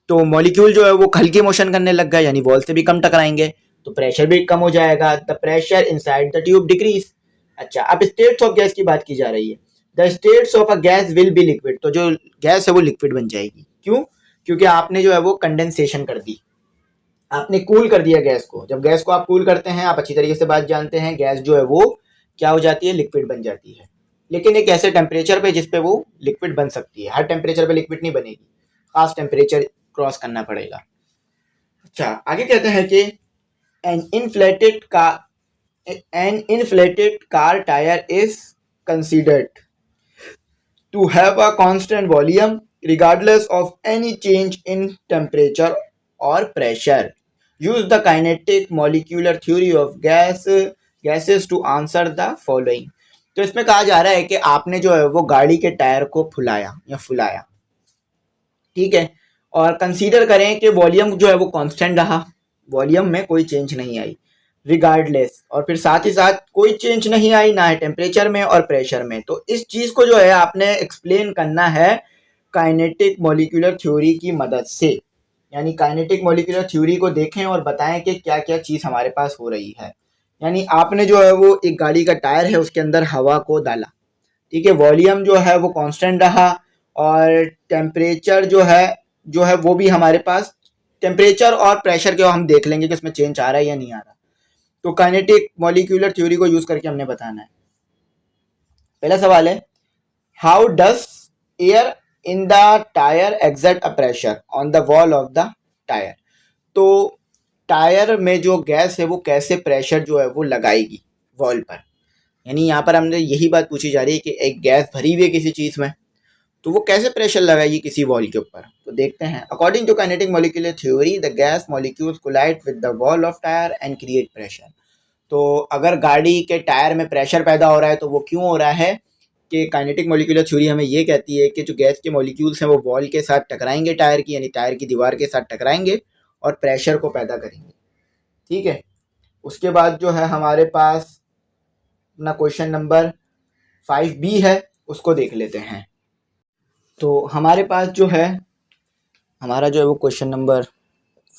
तो मॉलिक्यूल जो है वो हल्की मोशन करने लग गए, यानी वॉल से भी कम टकराएंगे, तो प्रेशर भी कम हो जाएगा। The pressure inside the tube decrease. अच्छा, अब स्टेट्स ऑफ गैस की बात की जा रही है, the states of a gas will be liquid, तो जो गैस है वो लिक्विड बन जाएगी। क्यों, क्योंकि आपने जो है वो कंडेंसेशन कर दी, आपने कूल कर दिया गैस को। जब गैस को आप कूल करते हैं, आप अच्छी तरीके से बात जानते हैं, गैस जो है वो क्या हो जाती है, लिक्विड बन जाती है, लेकिन एक ऐसे टेम्परेचर पे जिसपे वो लिक्विड बन सकती है। हर टेम्परेचर पे लिक्विड नहीं बनेगी, खास टेम्परेचर क्रॉस करना पड़ेगा। अच्छा, आगे कहते हैं कि an inflated car tyre is considered to have a constant volume regardless of any change in temperature or pressure. Use the kinetic molecular theory of gases to answer the following. तो इसमें कहा जा रहा है कि आपने जो है वो गाड़ी के टायर को फुलाया या फुलाया, ठीक है, और कंसीडर करें कि वॉल्यूम जो है वो कांस्टेंट रहा, वॉल्यूम में कोई चेंज नहीं आई, रिगार्डलेस, और फिर साथ ही साथ कोई चेंज नहीं आई ना है टेम्परेचर में और प्रेशर में। तो इस चीज को जो है आपने एक्सप्लेन करना है काइनेटिक मॉलिक्यूलर थ्योरी की मदद से, यानी काइनेटिक मॉलिक्यूलर थ्योरी को देखें और बताएं कि क्या क्या चीज हमारे पास हो रही है। यानी आपने जो है वो एक गाड़ी का टायर है, उसके अंदर हवा को डाला, ठीक है, वॉल्यूम जो है वो कांस्टेंट रहा, और टेम्परेचर जो है वो भी हमारे पास, टेम्परेचर और प्रेशर के हम देख लेंगे कि उसमें चेंज आ रहा है या नहीं आ रहा। तो काइनेटिक मॉलिक्यूलर थ्योरी को यूज करके हमने बताना है। पहला सवाल है, how does air in the tyre exert a pressure on the wall of the tyre, तो टायर में जो गैस है वो कैसे प्रेशर जो है वो लगाएगी वॉल पर, यानी यहाँ पर हमने यही बात पूछी जा रही है कि एक गैस भरी हुई है किसी चीज में, तो वो कैसे प्रेशर लगाएगी किसी वॉल के ऊपर। तो देखते हैं, according to kinetic molecular theory the gas molecules collide with the wall of tyre and create pressure. तो अगर गाड़ी के टायर में प्रेशर पैदा हो रहा है तो वो क्यों हो रहा है, कि काइनेटिक मॉलिक्यूलर थ्योरी हमें ये कहती है कि जो गैस के मॉलिक्यूल्स हैं वो वॉल के साथ टकराएंगे, टायर की, यानी टायर की दीवार के साथ टकराएंगे और प्रेशर को पैदा करेंगे। ठीक है, उसके बाद जो है हमारे पास अपना क्वेश्चन नंबर 5B है, उसको देख लेते हैं। तो हमारे पास जो है हमारा जो है वो क्वेश्चन नंबर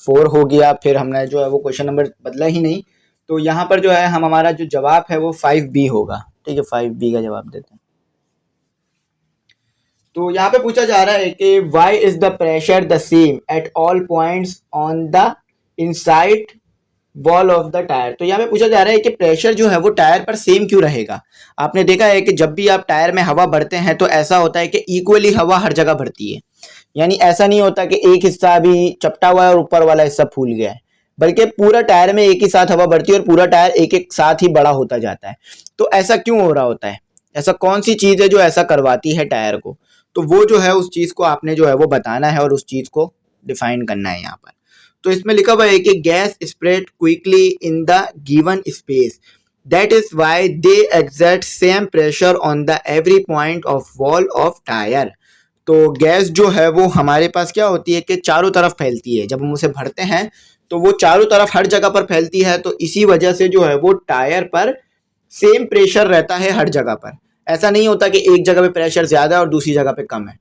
4 हो गया, फिर हमने जो है वो क्वेश्चन नंबर बदला ही नहीं, तो यहाँ पर जो है हमारा जो जवाब है वो 5B होगा। ठीक है, 5B का जवाब देते हैं। तो यहाँ पे पूछा जा रहा है कि why is the pressure the same at all points on the inside wall of the tyre. तो यहाँ पे पूछा जा रहा है कि प्रेशर जो है वो टायर पर सेम क्यों रहेगा। आपने देखा है कि जब भी आप टायर में हवा भरते हैं तो ऐसा होता है कि इक्वली हवा हर जगह भरती है, यानी ऐसा नहीं होता कि एक हिस्सा अभी चपटा हुआ है और ऊपर वाला हिस्सा फूल गया है, बल्कि पूरा टायर में एक ही साथ हवा भरती है और पूरा टायर एक एक साथ ही बड़ा होता जाता है। तो ऐसा क्यों हो रहा होता है, ऐसा कौन सी चीज है जो ऐसा करवाती है टायर को, तो वो जो है उस चीज को आपने जो है वो बताना है और उस चीज को डिफाइन करना है यहाँ पर। तो इसमें लिखा हुआ है कि gas spread quickly in the given space, that is why they exert same pressure on the every point of wall of tyre. तो गैस जो है वो हमारे पास क्या होती है कि चारों तरफ फैलती है, जब हम उसे भरते हैं तो वो चारों तरफ हर जगह पर फैलती है, तो इसी वजह से जो है वो टायर पर सेम प्रेशर रहता है हर जगह पर। ऐसा नहीं होता कि एक जगह पे प्रेशर ज्यादा है और दूसरी जगह पे कम है,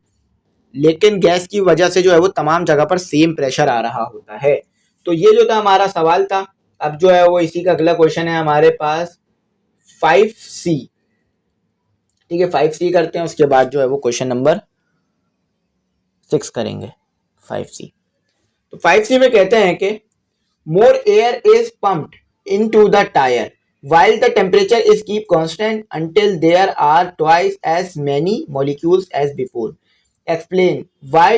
लेकिन गैस की वजह से जो है वो तमाम जगह पर सेम प्रेशर आ रहा होता है। तो ये जो था हमारा सवाल था। अब जो है वो इसी का अगला क्वेश्चन है हमारे पास 5C। ठीक है, 5C करते हैं, उसके बाद जो है वो क्वेश्चन नंबर 6 करेंगे। 5C, तो 5C में कहते हैं कि more air is pumped into the tire while the temperature is keep constant until there are twice as many molecules as before. Explain why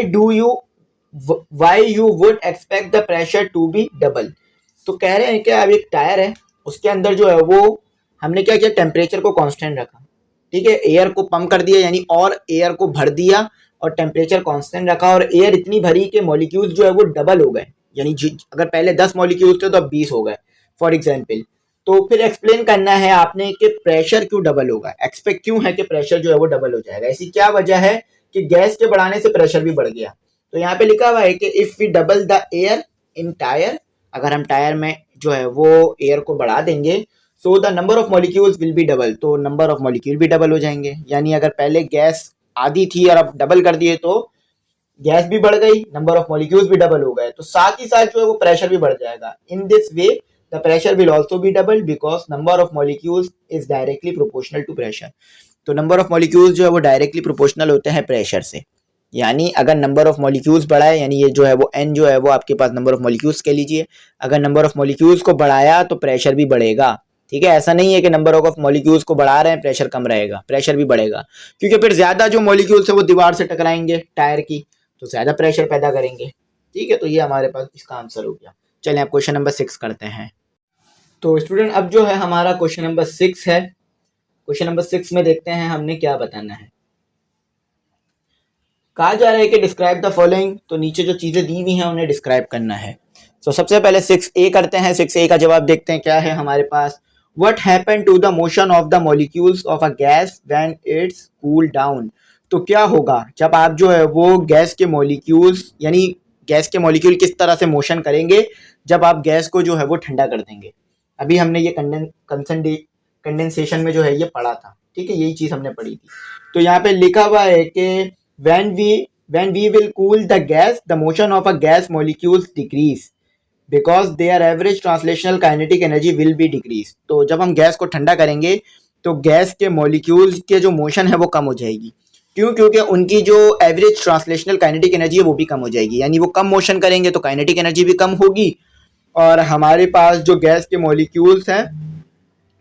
you would expect the pressure to be double. तो कह रहे हैं कि अब एक tyre है, उसके अंदर जो है वो हमने क्या किया, टेम्परेचर को कांस्टेंट रखा। ठीक है, एयर को पंप कर दिया, यानी और एयर को भर दिया और टेम्परेचर कांस्टेंट रखा, और एयर इतनी भरी कि मॉलिक्यूल्स जो है वो डबल हो गए, यानी अगर पहले 10 मॉलिक्यूल्स थे तो अब 20 हो गए फॉर एग्जांपल। तो फिर एक्सप्लेन करना है आपने कि प्रेशर क्यों डबल होगा, एक्सपेक्ट क्यों है कि प्रेशर जो है वो डबल हो जाएगा, ऐसी क्या वजह है कि गैस के बढ़ाने से प्रेशर भी बढ़ गया। तो यहाँ पे लिखा हुआ है कि if we double the air in tyre, अगर हम टायर में जो है वो एयर को बढ़ा देंगे, so the number of molecules will be double, तो नंबर ऑफ मॉलिक्यूल भी डबल हो जाएंगे। यानी अगर पहले गैस आधी थी और अब डबल कर दिए तो गैस भी बढ़ गई, नंबर ऑफ मॉलिक्यूल्स भी डबल हो गए, तो साथ ही साथ जो है वो प्रेशर भी बढ़ जाएगा। In this way the pressure will also be double because number of molecules is directly proportional to pressure. तो नंबर ऑफ मॉलिक्यूल्स जो है वो डायरेक्टली प्रोपोर्शनल होते हैं प्रेशर से। यानी अगर नंबर ऑफ मॉलिक्यूल्स बढ़ाए, यानी ये जो है वो n जो है वो आपके पास नंबर ऑफ मॉलिक्यूल्स कह लीजिए, अगर नंबर ऑफ मॉलिक्यूल्स को बढ़ाया तो प्रेशर भी बढ़ेगा। ठीक है, ऐसा नहीं है कि नंबर ऑफ मॉलिक्यूल्स को बढ़ा रहे हैं प्रेशर कम रहेगा, प्रेशर भी बढ़ेगा, क्योंकि फिर ज्यादा जो मॉलिक्यूल्स है वो दीवार से टकराएंगे टायर की, तो ज्यादा प्रेशर पैदा करेंगे। ठीक है, तो ये हमारे पास इसका आंसर हो गया। चलें अब क्वेश्चन नंबर 6 करते हैं। तो स्टूडेंट अब जो है हमारा क्वेश्चन नंबर 6 है। क्वेश्चन नंबर 6 में देखते हैं हमने क्या बताना है। कहा जा रहा है कि डिस्क्राइब द फॉलोइंग, तो नीचे जो चीजें दी हुई हैं उन्हें डिस्क्राइब करना है। तो सबसे पहले 6A करते हैं। 6A का जवाब देखते हैं क्या है हमारे पास। What happened to the motion of the molecules of a gas when it's cooled down? तो क्या होगा जब आप जो है वो गैस के मॉलिक्यूल्स, यानी गैस के मॉलिक्यूल किस तरह से मोशन करेंगे जब आप गैस को जो है वो ठंडा कर देंगे। अभी हमने ये कंडेंसेशन में जो है ये पढ़ा था। ठीक है, यही चीज हमने पढ़ी थी। तो यहाँ पे लिखा हुआ है कि when we will cool the gas, the motion of a gas molecules decrease because their average translational kinetic energy will be decreased। तो जब हम गैस को ठंडा करेंगे तो गैस के मॉलिक्यूल्स के जो मोशन है वो कम हो जाएगी। क्यों? क्योंकि उनकी जो एवरेज ट्रांसलेशनल काइनेटिक एनर्जी है वो भी कम हो जाएगी, यानी वो कम मोशन करेंगे तो काइनेटिक एनर्जी भी कम होगी, और हमारे पास जो गैस के मॉलिक्यूल्स हैं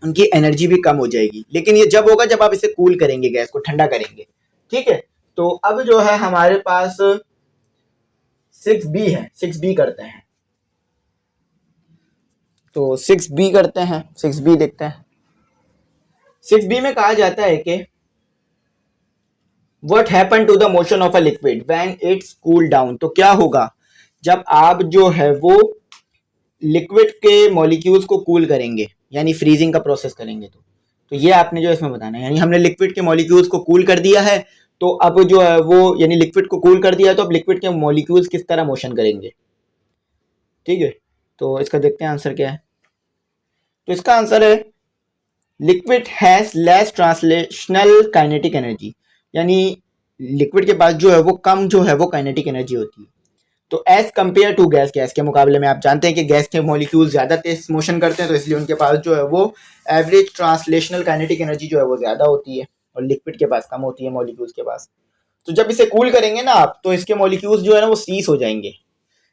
उनकी एनर्जी भी कम हो जाएगी। लेकिन ये जब होगा जब आप इसे कूल करेंगे, गैस को ठंडा करेंगे। ठीक है, तो अब जो है हमारे पास 6B है। 6B करते हैं। तो 6B करते हैं, 6B देखते हैं। 6B में कहा जाता है कि What happened to the motion of a liquid when it's cooled down? तो क्या होगा जब आप जो है वो लिक्विड के मॉलिक्यूल्स को कूल करेंगे, यानी फ्रीजिंग का प्रोसेस करेंगे। तो ये आपने जो इसमें बताना है, यानी हमने लिक्विड के मॉलिक्यूल्स को कूल कर दिया है, तो अब जो है वो यानी लिक्विड को कूल कर दिया है, तो अब लिक्विड के मॉलिक्यूल्स किस तरह मोशन करेंगे। ठीक है, तो इसका देखते हैं आंसर क्या है। तो इसका आंसर है liquid has less translational kinetic energy, यानी लिक्विड के पास जो है वो कम जो है वो काइनेटिक एनर्जी होती है। तो as compare to gas, gas के मुकाबले में आप जानते हैं कि गैस के मॉलिक्यूल ज्यादा तेज मोशन करते हैं, तो इसलिए उनके पास जो है वो एवरेज ट्रांसलेशनल काइनेटिक एनर्जी जो है वो ज्यादा होती है, और लिक्विड के पास कम होती है मॉलिक्यूल्स के पास। तो जब इसे कूल करेंगे ना आप, तो इसके मॉलिक्यूल्स जो है ना वो सीस हो जाएंगे,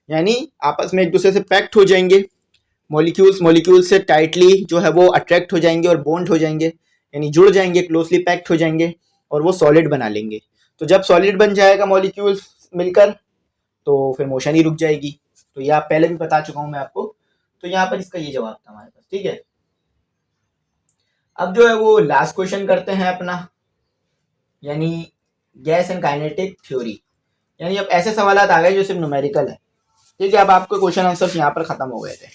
यानी आपस में एक दूसरे से पैक्ट हो जाएंगे। मॉलिक्यूल से टाइटली जो है वो अट्रैक्ट हो जाएंगे और बॉन्ड हो जाएंगे, यानी जुड़ जाएंगे, क्लोजली पैक्ट हो जाएंगे, और वो सॉलिड बना लेंगे। तो जब सॉलिड बन जाएगा मॉलिक्यूल्स मिलकर, तो फिर मोशन ही रुक जाएगी। तो ये आप पहले भी बता चुका हूं मैं आपको। तो यहाँ पर इसका ये जवाब था हमारे पास। ठीक है, अब जो है वो लास्ट क्वेश्चन करते हैं अपना, यानी गैस एंड काइनेटिक थ्योरी। यानी अब ऐसे सवाल आ गए जो सिर्फ न्यूमेरिकल है। ठीक है, अब आपके क्वेश्चन आंसर यहाँ पर खत्म हो गए थे,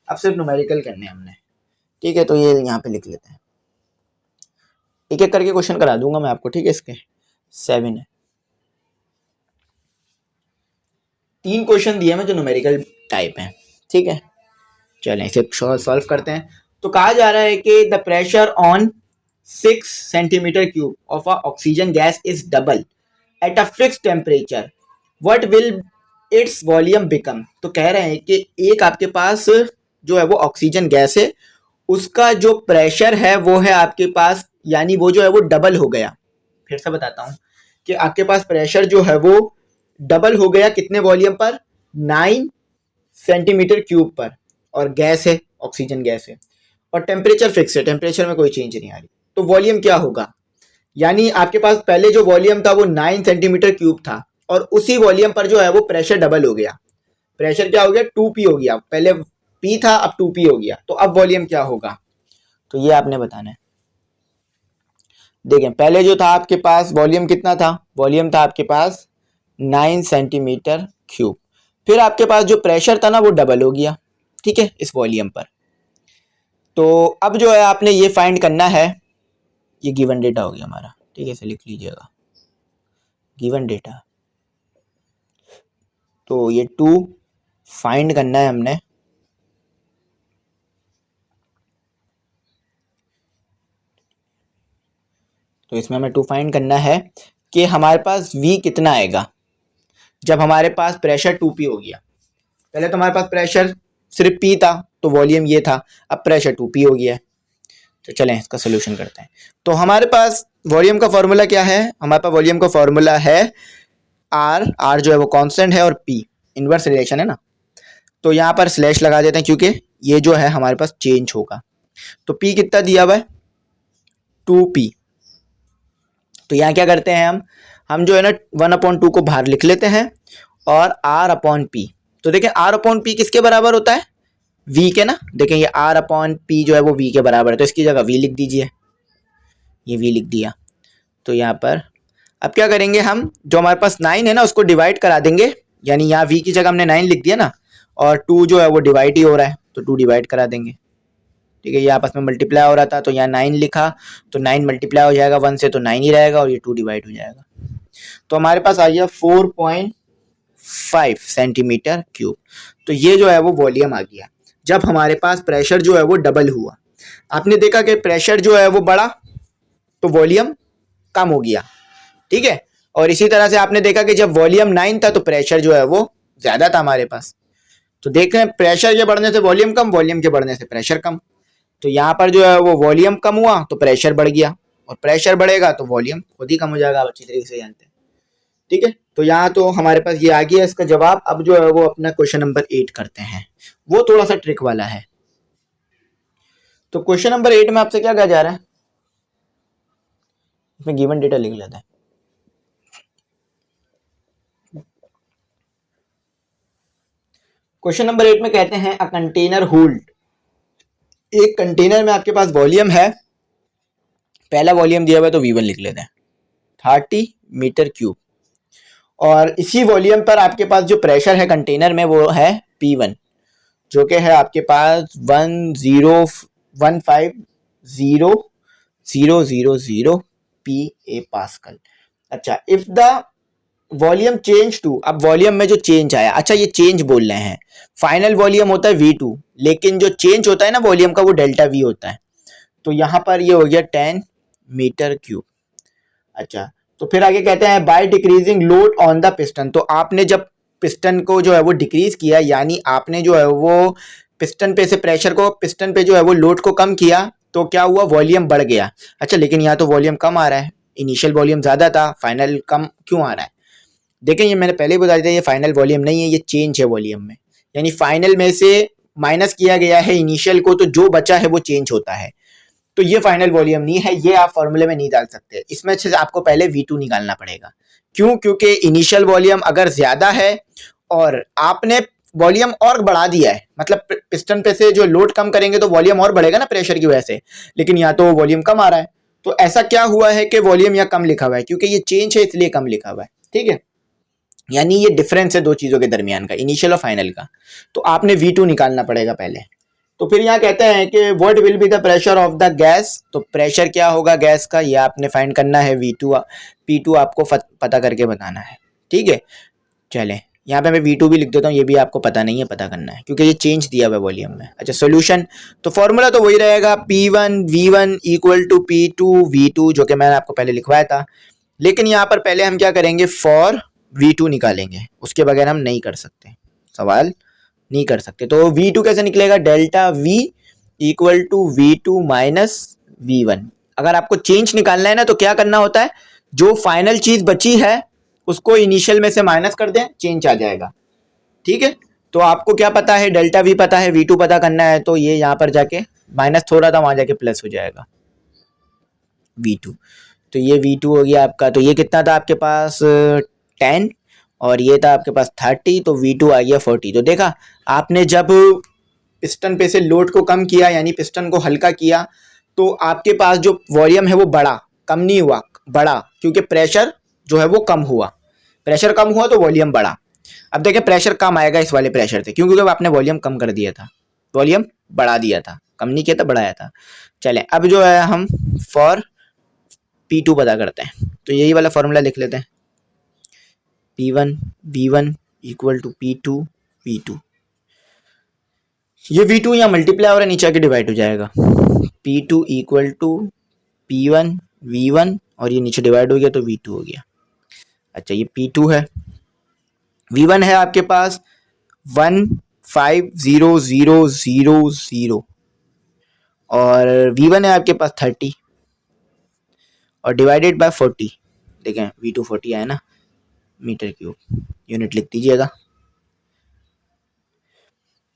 अब सिर्फ न्यूमेरिकल करने हमने। ठीक है, तो ये यहाँ पे लिख लेते हैं, एक एक करके क्वेश्चन करा दूंगा मैं आपको। ठीक है, इसके 7 है, 3 क्वेश्चन दिए मैं जो न्यूमेरिकल टाइप हैं। ठीक है, चलें इसे सॉल्व करते हैं। तो कहा जा रहा है कि the pressure on 6 centimetre cube of a oxygen gas is double at a fix temperature, what will its volume become. तो कह रहे हैं कि एक आपके पास जो है वो ऑक्सीजन गैस है, उसका जो प्रेशर है वो है आपके पास, यानी वो जो है वो डबल हो गया। फिर से बताता हूँ कि आपके पास प्रेशर जो है वो डबल हो गया कितने वॉल्यूम पर, 9 सेंटीमीटर क्यूब पर, और गैस है, ऑक्सीजन गैस है, और टेम्परेचर फिक्स है, टेम्परेचर में कोई चेंज नहीं आ रही। तो वॉल्यूम क्या होगा, यानी आपके पास पहले जो वॉल्यूम था वो 9 सेंटीमीटर क्यूब था, और उसी वॉल्यूम पर जो है वो प्रेशर डबल हो गया। प्रेशर क्या हो गया, 2p हो गया, पहले p था अब 2p हो गया। तो अब वॉल्यूम क्या होगा, तो ये आपने बताना है। देखें, पहले जो था आपके पास वॉल्यूम कितना था, वॉल्यूम था आपके पास 9 सेंटीमीटर क्यूब, फिर आपके पास जो प्रेशर था ना वो डबल हो गया। ठीक है, इस वॉल्यूम पर। तो अब जो है आपने ये फाइंड करना है, ये गिवन डेटा हो गया हमारा। ठीक है, इसे लिख लीजिएगा, गिवन डेटा। तो ये 2 फाइंड करना है हमने, तो इसमें हमें 2 फाइंड करना है कि हमारे पास v कितना आएगा जब हमारे पास प्रेशर 2p हो गया। पहले तो हमारे पास प्रेशर सिर्फ p था, तो वॉल्यूम ये था, अब प्रेशर 2p हो गया है। तो चलें इसका सोल्यूशन करते हैं। तो हमारे पास वॉल्यूम का फॉर्मूला क्या है, हमारे पास वॉल्यूम का फॉर्मूला है r जो है वो कांस्टेंट है, और p इनवर्स रिलेशन है ना, तो यहाँ पर स्लैश लगा देते हैं क्योंकि ये जो है हमारे पास चेंज होगा। तो p कितना दिया हुआ है, 2p। तो यहाँ क्या करते हैं हम जो है ना 1/2 को बाहर लिख लेते हैं, और r/p। तो देखें r/p किसके बराबर होता है, v के ना। देखें ये r/p जो है वो v के बराबर है, तो इसकी जगह v लिख दीजिए, ये v लिख दिया। तो यहाँ पर अब क्या करेंगे, हम जो हमारे पास 9 है ना उसको डिवाइड करा देंगे, यानी यहाँ v की जगह हमने 9 लिख दिया ना, और 2 जो है वो डिवाइड ही हो रहा है, तो 2 डिवाइड करा देंगे। ठीक है, ये आपस में मल्टीप्लाई हो रहा था, तो यहाँ 9 लिखा, तो 9 मल्टीप्लाई हो जाएगा 1 से, तो 9 ही रहेगा, और ये 2 डिवाइड हो जाएगा। तो हमारे पास आ गया 4.5 सेंटीमीटर क्यूब। तो ये जो है वो वॉल्यूम आ गया जब हमारे पास प्रेशर जो है वो डबल हुआ। आपने देखा कि प्रेशर जो है वो बढ़ा तो वॉल्यूम कम हो गया। ठीक है, और इसी तरह से आपने देखा कि जब वॉल्यूम 9 था तो प्रेशर जो है वो ज्यादा था हमारे पास। तो देख रहे हैं, प्रेशर के बढ़ने से वॉल्यूम कम, वॉल्यूम के बढ़ने से प्रेशर कम। तो यहाँ पर जो है वो वॉल्यूम कम हुआ तो प्रेशर बढ़ गया, और प्रेशर बढ़ेगा तो वॉल्यूम खुद ही कम हो जाएगा, आप अच्छी तरीके से जानते हैं। ठीक है, तो यहाँ तो हमारे पास ये आ गया इसका जवाब। अब जो है वो अपना क्वेश्चन नंबर 8 करते हैं, वो थोड़ा सा ट्रिक वाला है। तो क्वेश्चन नंबर 8 में आपसे क्या कहा जा रहा है, इसमें गिवन डेटा लिख लेते हैं। क्वेश्चन नंबर 8 में कहते हैं अ कंटेनर होल्ड, एक कंटेनर में आपके पास वॉल्यूम है, पहला वॉल्यूम दिया हुआ है तो V1 लिख लेते हैं, 30 मीटर क्यूब, और इसी वॉल्यूम पर आपके पास जो प्रेशर है कंटेनर में वो है P1, जो कि है आपके पास 1015000 PA पास्कल। अच्छा, if the volume change to, अब वॉल्यूम में जो चेंज आया, अच्छा ये चेंज बोल रहे हैं, फाइनल वॉल्यूम होता है V2, लेकिन जो चेंज होता है ना वॉल्यूम का वो डेल्टा V होता है। तो यहाँ पर ये हो गया 10 मीटर क्यूब। अच्छा, तो फिर आगे कहते हैं by decreasing load on the piston. तो आपने जब पिस्टन को जो है वो डिक्रीज किया, यानी आपने जो है वो पिस्टन पे से प्रेशर को, पिस्टन पे जो है वो लोड को कम किया, तो क्या हुआ, वॉल्यूम बढ़ गया। अच्छा, लेकिन यहाँ तो वॉल्यूम कम आ रहा है, इनिशियल वॉल्यूम ज्यादा था, फाइनल कम क्यों आ रहा है। देखें, ये मैंने पहले ही बता दिया, ये फाइनल वॉल्यूम नहीं है, ये चेंज है वॉल्यूम में, यानी फाइनल में से माइनस किया गया है इनिशियल को, तो जो बचा है वो चेंज होता है। तो ये फाइनल वॉल्यूम नहीं है, ये आप फॉर्मूले में नहीं डाल सकते, इसमें से आपको पहले V2 निकालना पड़ेगा। क्यों, क्योंकि इनिशियल वॉल्यूम अगर ज्यादा है और आपने वॉल्यूम और बढ़ा दिया है, मतलब पिस्टन पे से जो लोड कम करेंगे तो वॉल्यूम और बढ़ेगा ना प्रेशर की वजह से, लेकिन यहाँ तो वॉल्यूम कम आ रहा है। तो ऐसा क्या हुआ है कि वॉल्यूम यहाँ कम लिखा हुआ है, क्योंकि ये चेंज है इसलिए कम लिखा हुआ है। ठीक है, यानी ये डिफरेंस है दो चीज़ों के दरमियान का, इनिशियल और फाइनल का। तो आपने V2 निकालना पड़ेगा पहले। तो फिर यहाँ कहते हैं कि what will be the pressure of the gas, तो प्रेशर क्या होगा गैस का, ये आपने फाइंड करना है। V2 P2 आपको पता करके बताना है, ठीक है। चलें, यहाँ पे मैं V2 भी लिख देता हूँ, ये भी आपको पता नहीं है, पता करना है क्योंकि ये चेंज दिया हुआ है वॉल्यूम में। अच्छा, सोल्यूशन, तो फॉर्मूला तो वही रहेगा, P1 V1 equal to P2 V2, जो कि मैंने आपको पहले लिखवाया था। लेकिन यहाँ पर पहले हम क्या करेंगे, फॉर V2 निकालेंगे, उसके बगैर हम नहीं कर सकते, सवाल नहीं कर सकते। तो V2 कैसे निकलेगा, delta V equal to V2 minus V1। अगर आपको चेंज निकालना है ना, तो क्या करना होता है, जो फाइनल चीज बची है उसको इनिशियल में से माइनस कर दें, चेंज आ जाएगा, ठीक है। तो आपको क्या पता है, डेल्टा V पता है, V2 पता करना है, तो ये यहाँ पर जाके माइनस थोड़ा था, वहां जाके प्लस हो जाएगा V2। तो ये V2 हो गया आपका। तो ये कितना था आपके पास 10 और ये था आपके पास 30, तो V2 आ गया 40। तो देखा आपने, जब पिस्टन पे से लोड को कम किया यानी पिस्टन को हल्का किया, तो आपके पास जो वॉल्यूम है वो बढ़ा, कम नहीं हुआ, बढ़ा, क्योंकि प्रेशर जो है वो कम हुआ। प्रेशर कम हुआ तो वॉल्यूम बढ़ा। अब देखिए प्रेशर कम आएगा इस वाले प्रेशर से, क्योंकि जब आपने वॉल्यूम कम कर दिया था, वॉल्यूम बढ़ा दिया था, कम नहीं किया था, बढ़ाया था। चले, अब जो है हम फॉर P2 पता करते हैं, तो यही वाला फॉर्मूला लिख लेते हैं, P1 V1 equal to P2 V2। ये V2 यहाँ मल्टीप्लाई और नीचे आके डिवाइड हो जाएगा, P2 equal to P1 V1 और ये नीचे डिवाइड हो गया तो V2 हो गया। अच्छा, ये P2 है, V1 है आपके पास 150000 और V1 है आपके पास 30 और डिवाइडेड बाय 40। देखें V2 40 आया ना, मीटर क्यूब, यूनिट लिख दीजिएगा।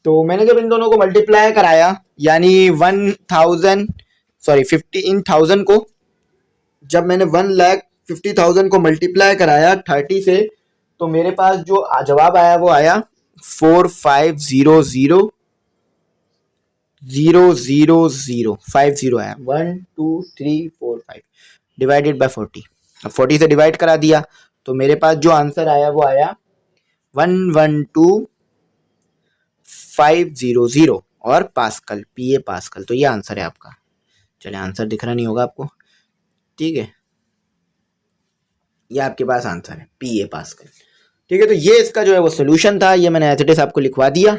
तो मैंने जब इन दोनों को मल्टीप्लाई कराया, यानी 15,000 को, जब मैंने 1,50,000 को मल्टीप्लाई कराया 30 से, तो मेरे पास जो जवाब आया वो आया 4500,000 आया, 1 2 3 4 5 डिवाइडेड बाय 40। अब 40 से डिवाइड करा दिया तो मेरे पास जो आंसर आया वो आया 112,500 और पास्कल, PA पास्कल। तो ये आंसर है आपका। चले, आंसर दिख रहा नहीं होगा आपको, ठीक है, ये आपके पास आंसर है PA पास्कल, ठीक है। तो ये इसका जो है वो सोल्यूशन था, ये मैंने एज इट इज आपको लिखवा दिया।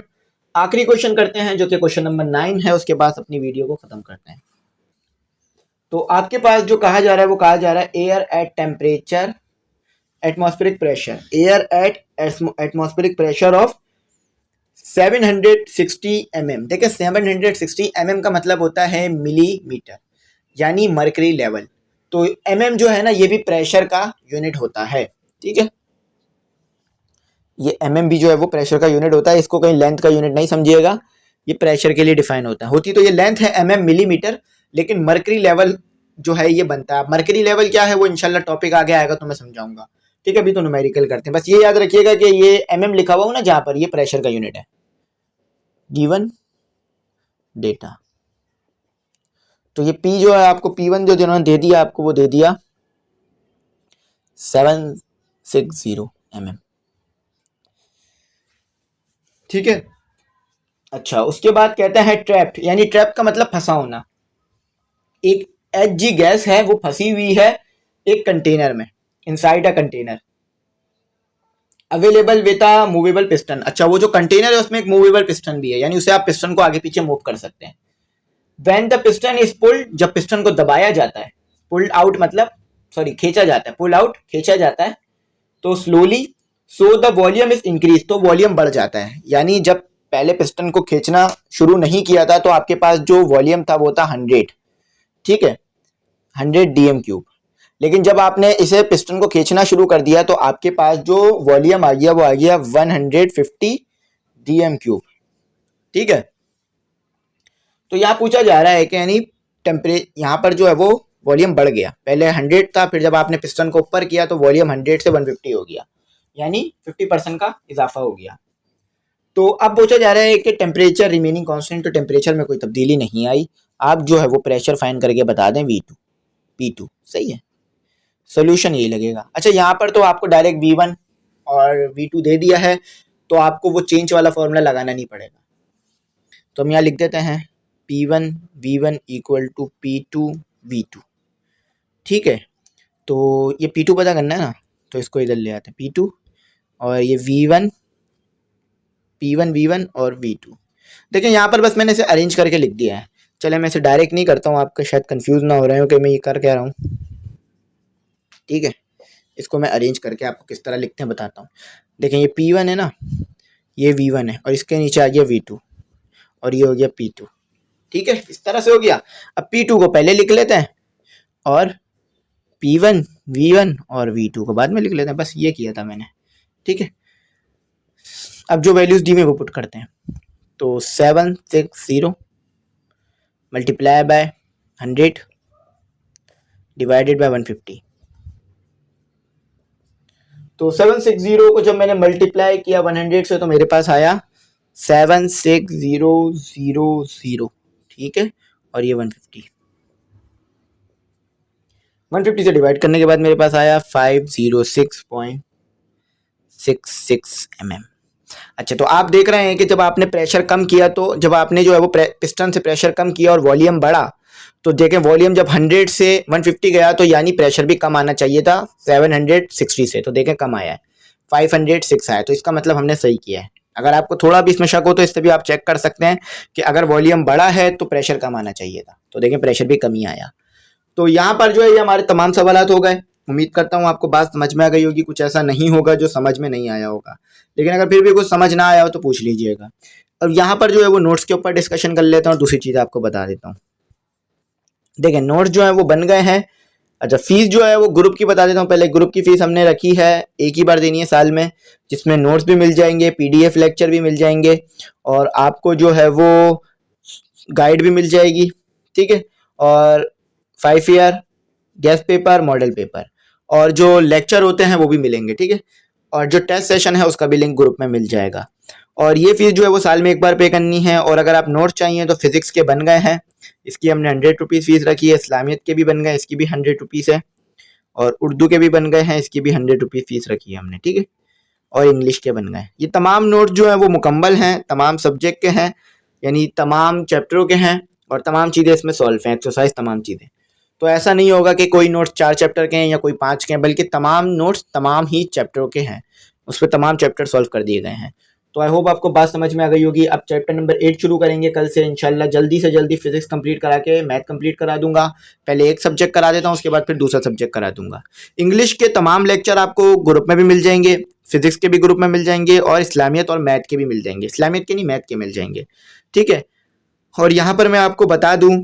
आखिरी क्वेश्चन करते हैं जो कि क्वेश्चन नंबर 9 है, उसके बाद अपनी वीडियो को खत्म करते हैं। तो आपके पास जो कहा जा रहा है वो कहा जा रहा है air at temperature, atmospheric pressure, air at atmospheric pressure of 760 mm। देखिए 760 mm का मतलब होता है मिलीमीटर, यानी मरकरी लेवल। तो mm जो है ना, ये भी प्रेशर का यूनिट होता है, ठीक है। ये mm भी जो है वो प्रेशर का यूनिट होता है, इसको कहीं लेंथ का यूनिट नहीं समझिएगा, ये प्रेशर के लिए डिफाइन होता है। होती तो ये लेंथ है mm मिलीमीटर, लेकिन मरकरी लेवल जो है ये बनता है। मरकरी लेवल क्या है वो इंशाल्लाह टॉपिक आगे आएगा तो मैं समझाऊंगा, ठीक है। अभी तो न्यूमेरिकल करते हैं, बस ये याद रखिएगा कि ये mm लिखा हुआ हो ना जहां पर, ये प्रेशर का यूनिट है, गिवन डेटा। तो ये P जो है आपको, P1 जो जिन्होंने दे दिया आपको, वो दे दिया 760 mm, ठीक है। अच्छा, उसके बाद कहते हैं ट्रैप्ड, यानी ट्रैप का मतलब फंसा होना। एक HG गैस है वो फंसी हुई है एक कंटेनर में, inside a container, available with a movable piston. अच्छा, वो जो कंटेनर है उसमें एक मूवेबल पिस्टन भी है, यानी उसे आप पिस्टन को आगे पीछे मूव कर सकते हैं। When the piston is pulled, जब पिस्टन को दबाया जाता है, पुल्ड आउट मतलब सॉरी खींचा जाता है, पुल आउट खींचा जाता है, तो slowly, so the volume is increase, तो वॉल्यूम बढ़ जाता है। यानी जब पहले पिस्टन को खींचना शुरू नहीं किया था तो आपके पास जो वॉल्यूम था वो था 100, ठीक है, 100 DM3। लेकिन जब आपने इसे पिस्टन को खींचना शुरू कर दिया तो आपके पास जो वॉल्यूम आ गया वो आ गया 150 DM3, ठीक है। तो यहाँ पूछा जा रहा है कि यानी टेम्परेचर यहाँ पर जो है वो वॉल्यूम बढ़ गया, पहले 100 था, फिर जब आपने पिस्टन को ऊपर किया तो वॉल्यूम 100 से 150 हो गया, यानी 50% का इजाफा हो गया। तो अब पूछा जा रहा है कि टेम्परेचर रिमेनिंग कांस्टेंट, तो टेम्परेचर में कोई तब्दीली नहीं आई। आप जो है वो प्रेशर फाइंड करके बता दें V2 P2, सही है, सोल्यूशन यही लगेगा। अच्छा, यहाँ पर तो आपको डायरेक्ट V1 और V2 दे दिया है, तो आपको वो चेंज वाला फॉर्मूला लगाना नहीं पड़ेगा। तो हम यहाँ लिख देते हैं P1 V1 equal to P2 V2। ठीक है, तो ये P2 पता करना है ना, तो इसको इधर ले आते हैं P2, और ये V1 P1 V1 और V2। देखिए यहाँ पर बस मैंने इसे अरेंज करके लिख दिया है। चले मैं इसे डायरेक्ट नहीं करता हूँ, आपका शायद कंफ्यूज ना हो रहे हो कि मैं ये कर क्या रहा हूँ। ठीक है, इसको मैं अरेंज करके आपको किस तरह लिखते हैं बताता हूँ। देखें ये P1 है ना, ये V1 है, और इसके नीचे आ गया V2, और ये हो गया P2। ठीक है, इस तरह से हो गया। अब P2 को पहले लिख लेते हैं और P1 V1 और V2 को बाद में लिख लेते हैं। बस ये किया था मैंने। ठीक है, अब जो वैल्यूज दी में वो पुट करते हैं। तो 760 मल्टीप्लाई बाय 100 डिवाइडेड बाय 150। तो 760 को जब मैंने मल्टीप्लाई किया 100 से तो मेरे पास आया 76000। ठीक है, और ये 150 से डिवाइड करने के बाद मेरे पास आया 506.66 mm। अच्छा, तो आप देख रहे हैं कि जब आपने प्रेशर कम किया, तो जब आपने जो है वो पिस्टन से प्रेशर कम किया और वॉल्यूम बढ़ा, तो देखें वॉल्यूम जब 100 से 150 गया तो यानी प्रेशर भी कम आना चाहिए था 760 से, तो देखें कम आया है 506 आया। तो इसका मतलब हमने सही किया है। अगर आपको थोड़ा भी इसमें शक हो तो इससे भी आप चेक कर सकते हैं कि अगर वॉल्यूम बढ़ा है तो प्रेशर कम आना चाहिए था, तो देखें प्रेशर भी कम ही आया। तो यहाँ पर जो है ये हमारे तमाम सवालात हो गए। उम्मीद करता हूँ आपको बात समझ में आ गई होगी। कुछ ऐसा नहीं होगा जो समझ में नहीं आया होगा, लेकिन अगर फिर भी कुछ समझ ना आया हो तो पूछ लीजिएगा। अब यहाँ पर जो है वो नोट्स के ऊपर डिस्कशन कर लेता हूँ, दूसरी चीज़ आपको बता देता हूँ। देखिए नोट्स जो है वो बन गए हैं। अच्छा, फीस जो है वो ग्रुप की बता देता हूँ। पहले ग्रुप की फीस हमने रखी है, एक ही बार देनी है साल में, जिसमें नोट्स भी मिल जाएंगे, PDF लेक्चर भी मिल जाएंगे, और आपको जो है वो गाइड भी मिल जाएगी। ठीक है, और 5 year guest paper, model paper, और जो लेक्चर होते हैं वो भी मिलेंगे। ठीक है, और जो टेस्ट सेशन है उसका भी लिंक ग्रुप में मिल जाएगा। और ये फीस जो है वो साल में एक बार पे करनी है। और अगर आप नोट्स चाहिए तो फिजिक्स के बन गए हैं, इसकी हमने 100 रुपीज़ फीस रखी है। इस्लामियत के भी बन गए, इसकी भी 100 रुपीज़ है। और उर्दू के भी बन गए हैं, इसकी भी 100 रुपीज़ फीस रखी है हमने। ठीक है, और इंग्लिश के बन गए। ये तमाम नोट्स जो हैं वो मुकम्मल हैं, तमाम सब्जेक्ट के हैं, यानी तमाम चैप्टरों के हैं, और तमाम चीज़ें इसमें सॉल्व हैं, एक्सरसाइज तमाम चीज़ें। तो ऐसा नहीं होगा कि कोई नोट्स 4 चैप्टर के हैं या कोई 5 के हैं, बल्कि तमाम नोट्स तमाम ही चैप्टरों के हैं, उस पर तमाम चैप्टर सॉल्व कर दिए गए हैं। तो आई होप आपको बात समझ में आ गई होगी। अब चैप्टर नंबर 8 शुरू करेंगे कल से इंशाल्लाह। जल्दी से जल्दी फिजिक्स कंप्लीट करा के मैथ कंप्लीट करा दूंगा। पहले एक सब्जेक्ट करा देता हूँ, उसके बाद फिर दूसरा सब्जेक्ट करा दूंगा। इंग्लिश के तमाम लेक्चर आपको ग्रुप में भी मिल जाएंगे, फिजिक्स के भी ग्रुप में मिल जाएंगे, और इस्लामियत और मैथ के भी मिल जाएंगे। इस्लामियत के नहीं, मैथ के मिल जाएंगे। ठीक है, और यहाँ पर मैं आपको बता दूँ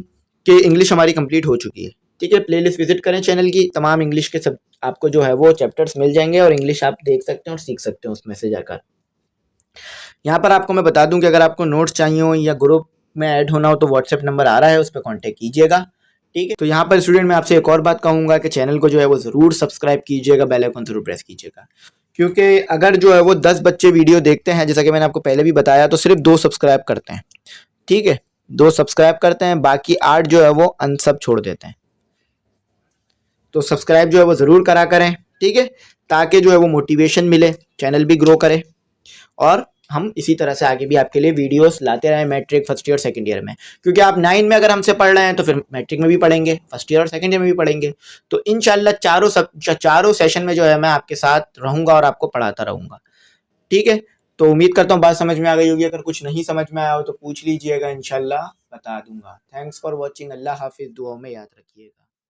कि इंग्लिश हमारी कंप्लीट हो चुकी है। ठीक है, प्लेलिस्ट विजिट करें चैनल की, तमाम इंग्लिश के सब आपको जो है वो चैप्टर्स मिल जाएंगे, और इंग्लिश आप देख सकते हैं और सीख सकते हैं उसमें से जाकर। यहाँ पर आपको मैं बता दूं कि अगर आपको नोट्स चाहिए हो या ग्रुप में ऐड होना हो तो व्हाट्सएप नंबर आ रहा है, उस पर कॉन्टेक्ट कीजिएगा। ठीक है, तो यहाँ पर स्टूडेंट मैं आपसे एक और बात कहूँगा कि चैनल को जो है वो ज़रूर सब्सक्राइब कीजिएगा, बेल आइकन ज़रूर प्रेस कीजिएगा, क्योंकि अगर जो है वो 10 बच्चे वीडियो देखते हैं, जैसा कि मैंने आपको पहले भी बताया, तो सिर्फ 2 सब्सक्राइब करते हैं। ठीक है, 2 सब्सक्राइब करते हैं, बाकी 8 जो है वो अनसब छोड़ देते हैं। तो सब्सक्राइब जो है वो ज़रूर करा करें। ठीक है, ताकि जो है वो मोटिवेशन मिले, चैनल भी ग्रो करे, और हम इसी तरह से आगे भी आपके लिए वीडियोस लाते रहें matric first year second year में। क्योंकि आप 9 में अगर हमसे पढ़ रहे हैं तो फिर मैट्रिक में भी पढ़ेंगे, फर्स्ट ईयर और सेकंड ईयर में भी पढ़ेंगे। तो इंशाल्लाह चारों सेशन में जो है मैं आपके साथ रहूँगा और आपको पढ़ाता रहूँगा। ठीक है, तो उम्मीद करता हूँ बात समझ में आ गई होगी। अगर कुछ नहीं समझ में आया हो तो पूछ लीजिएगा, इंशाल्लाह बता दूंगा। Thanks for watching. अल्लाह हाफिज़, दुआओं में याद रखिएगा।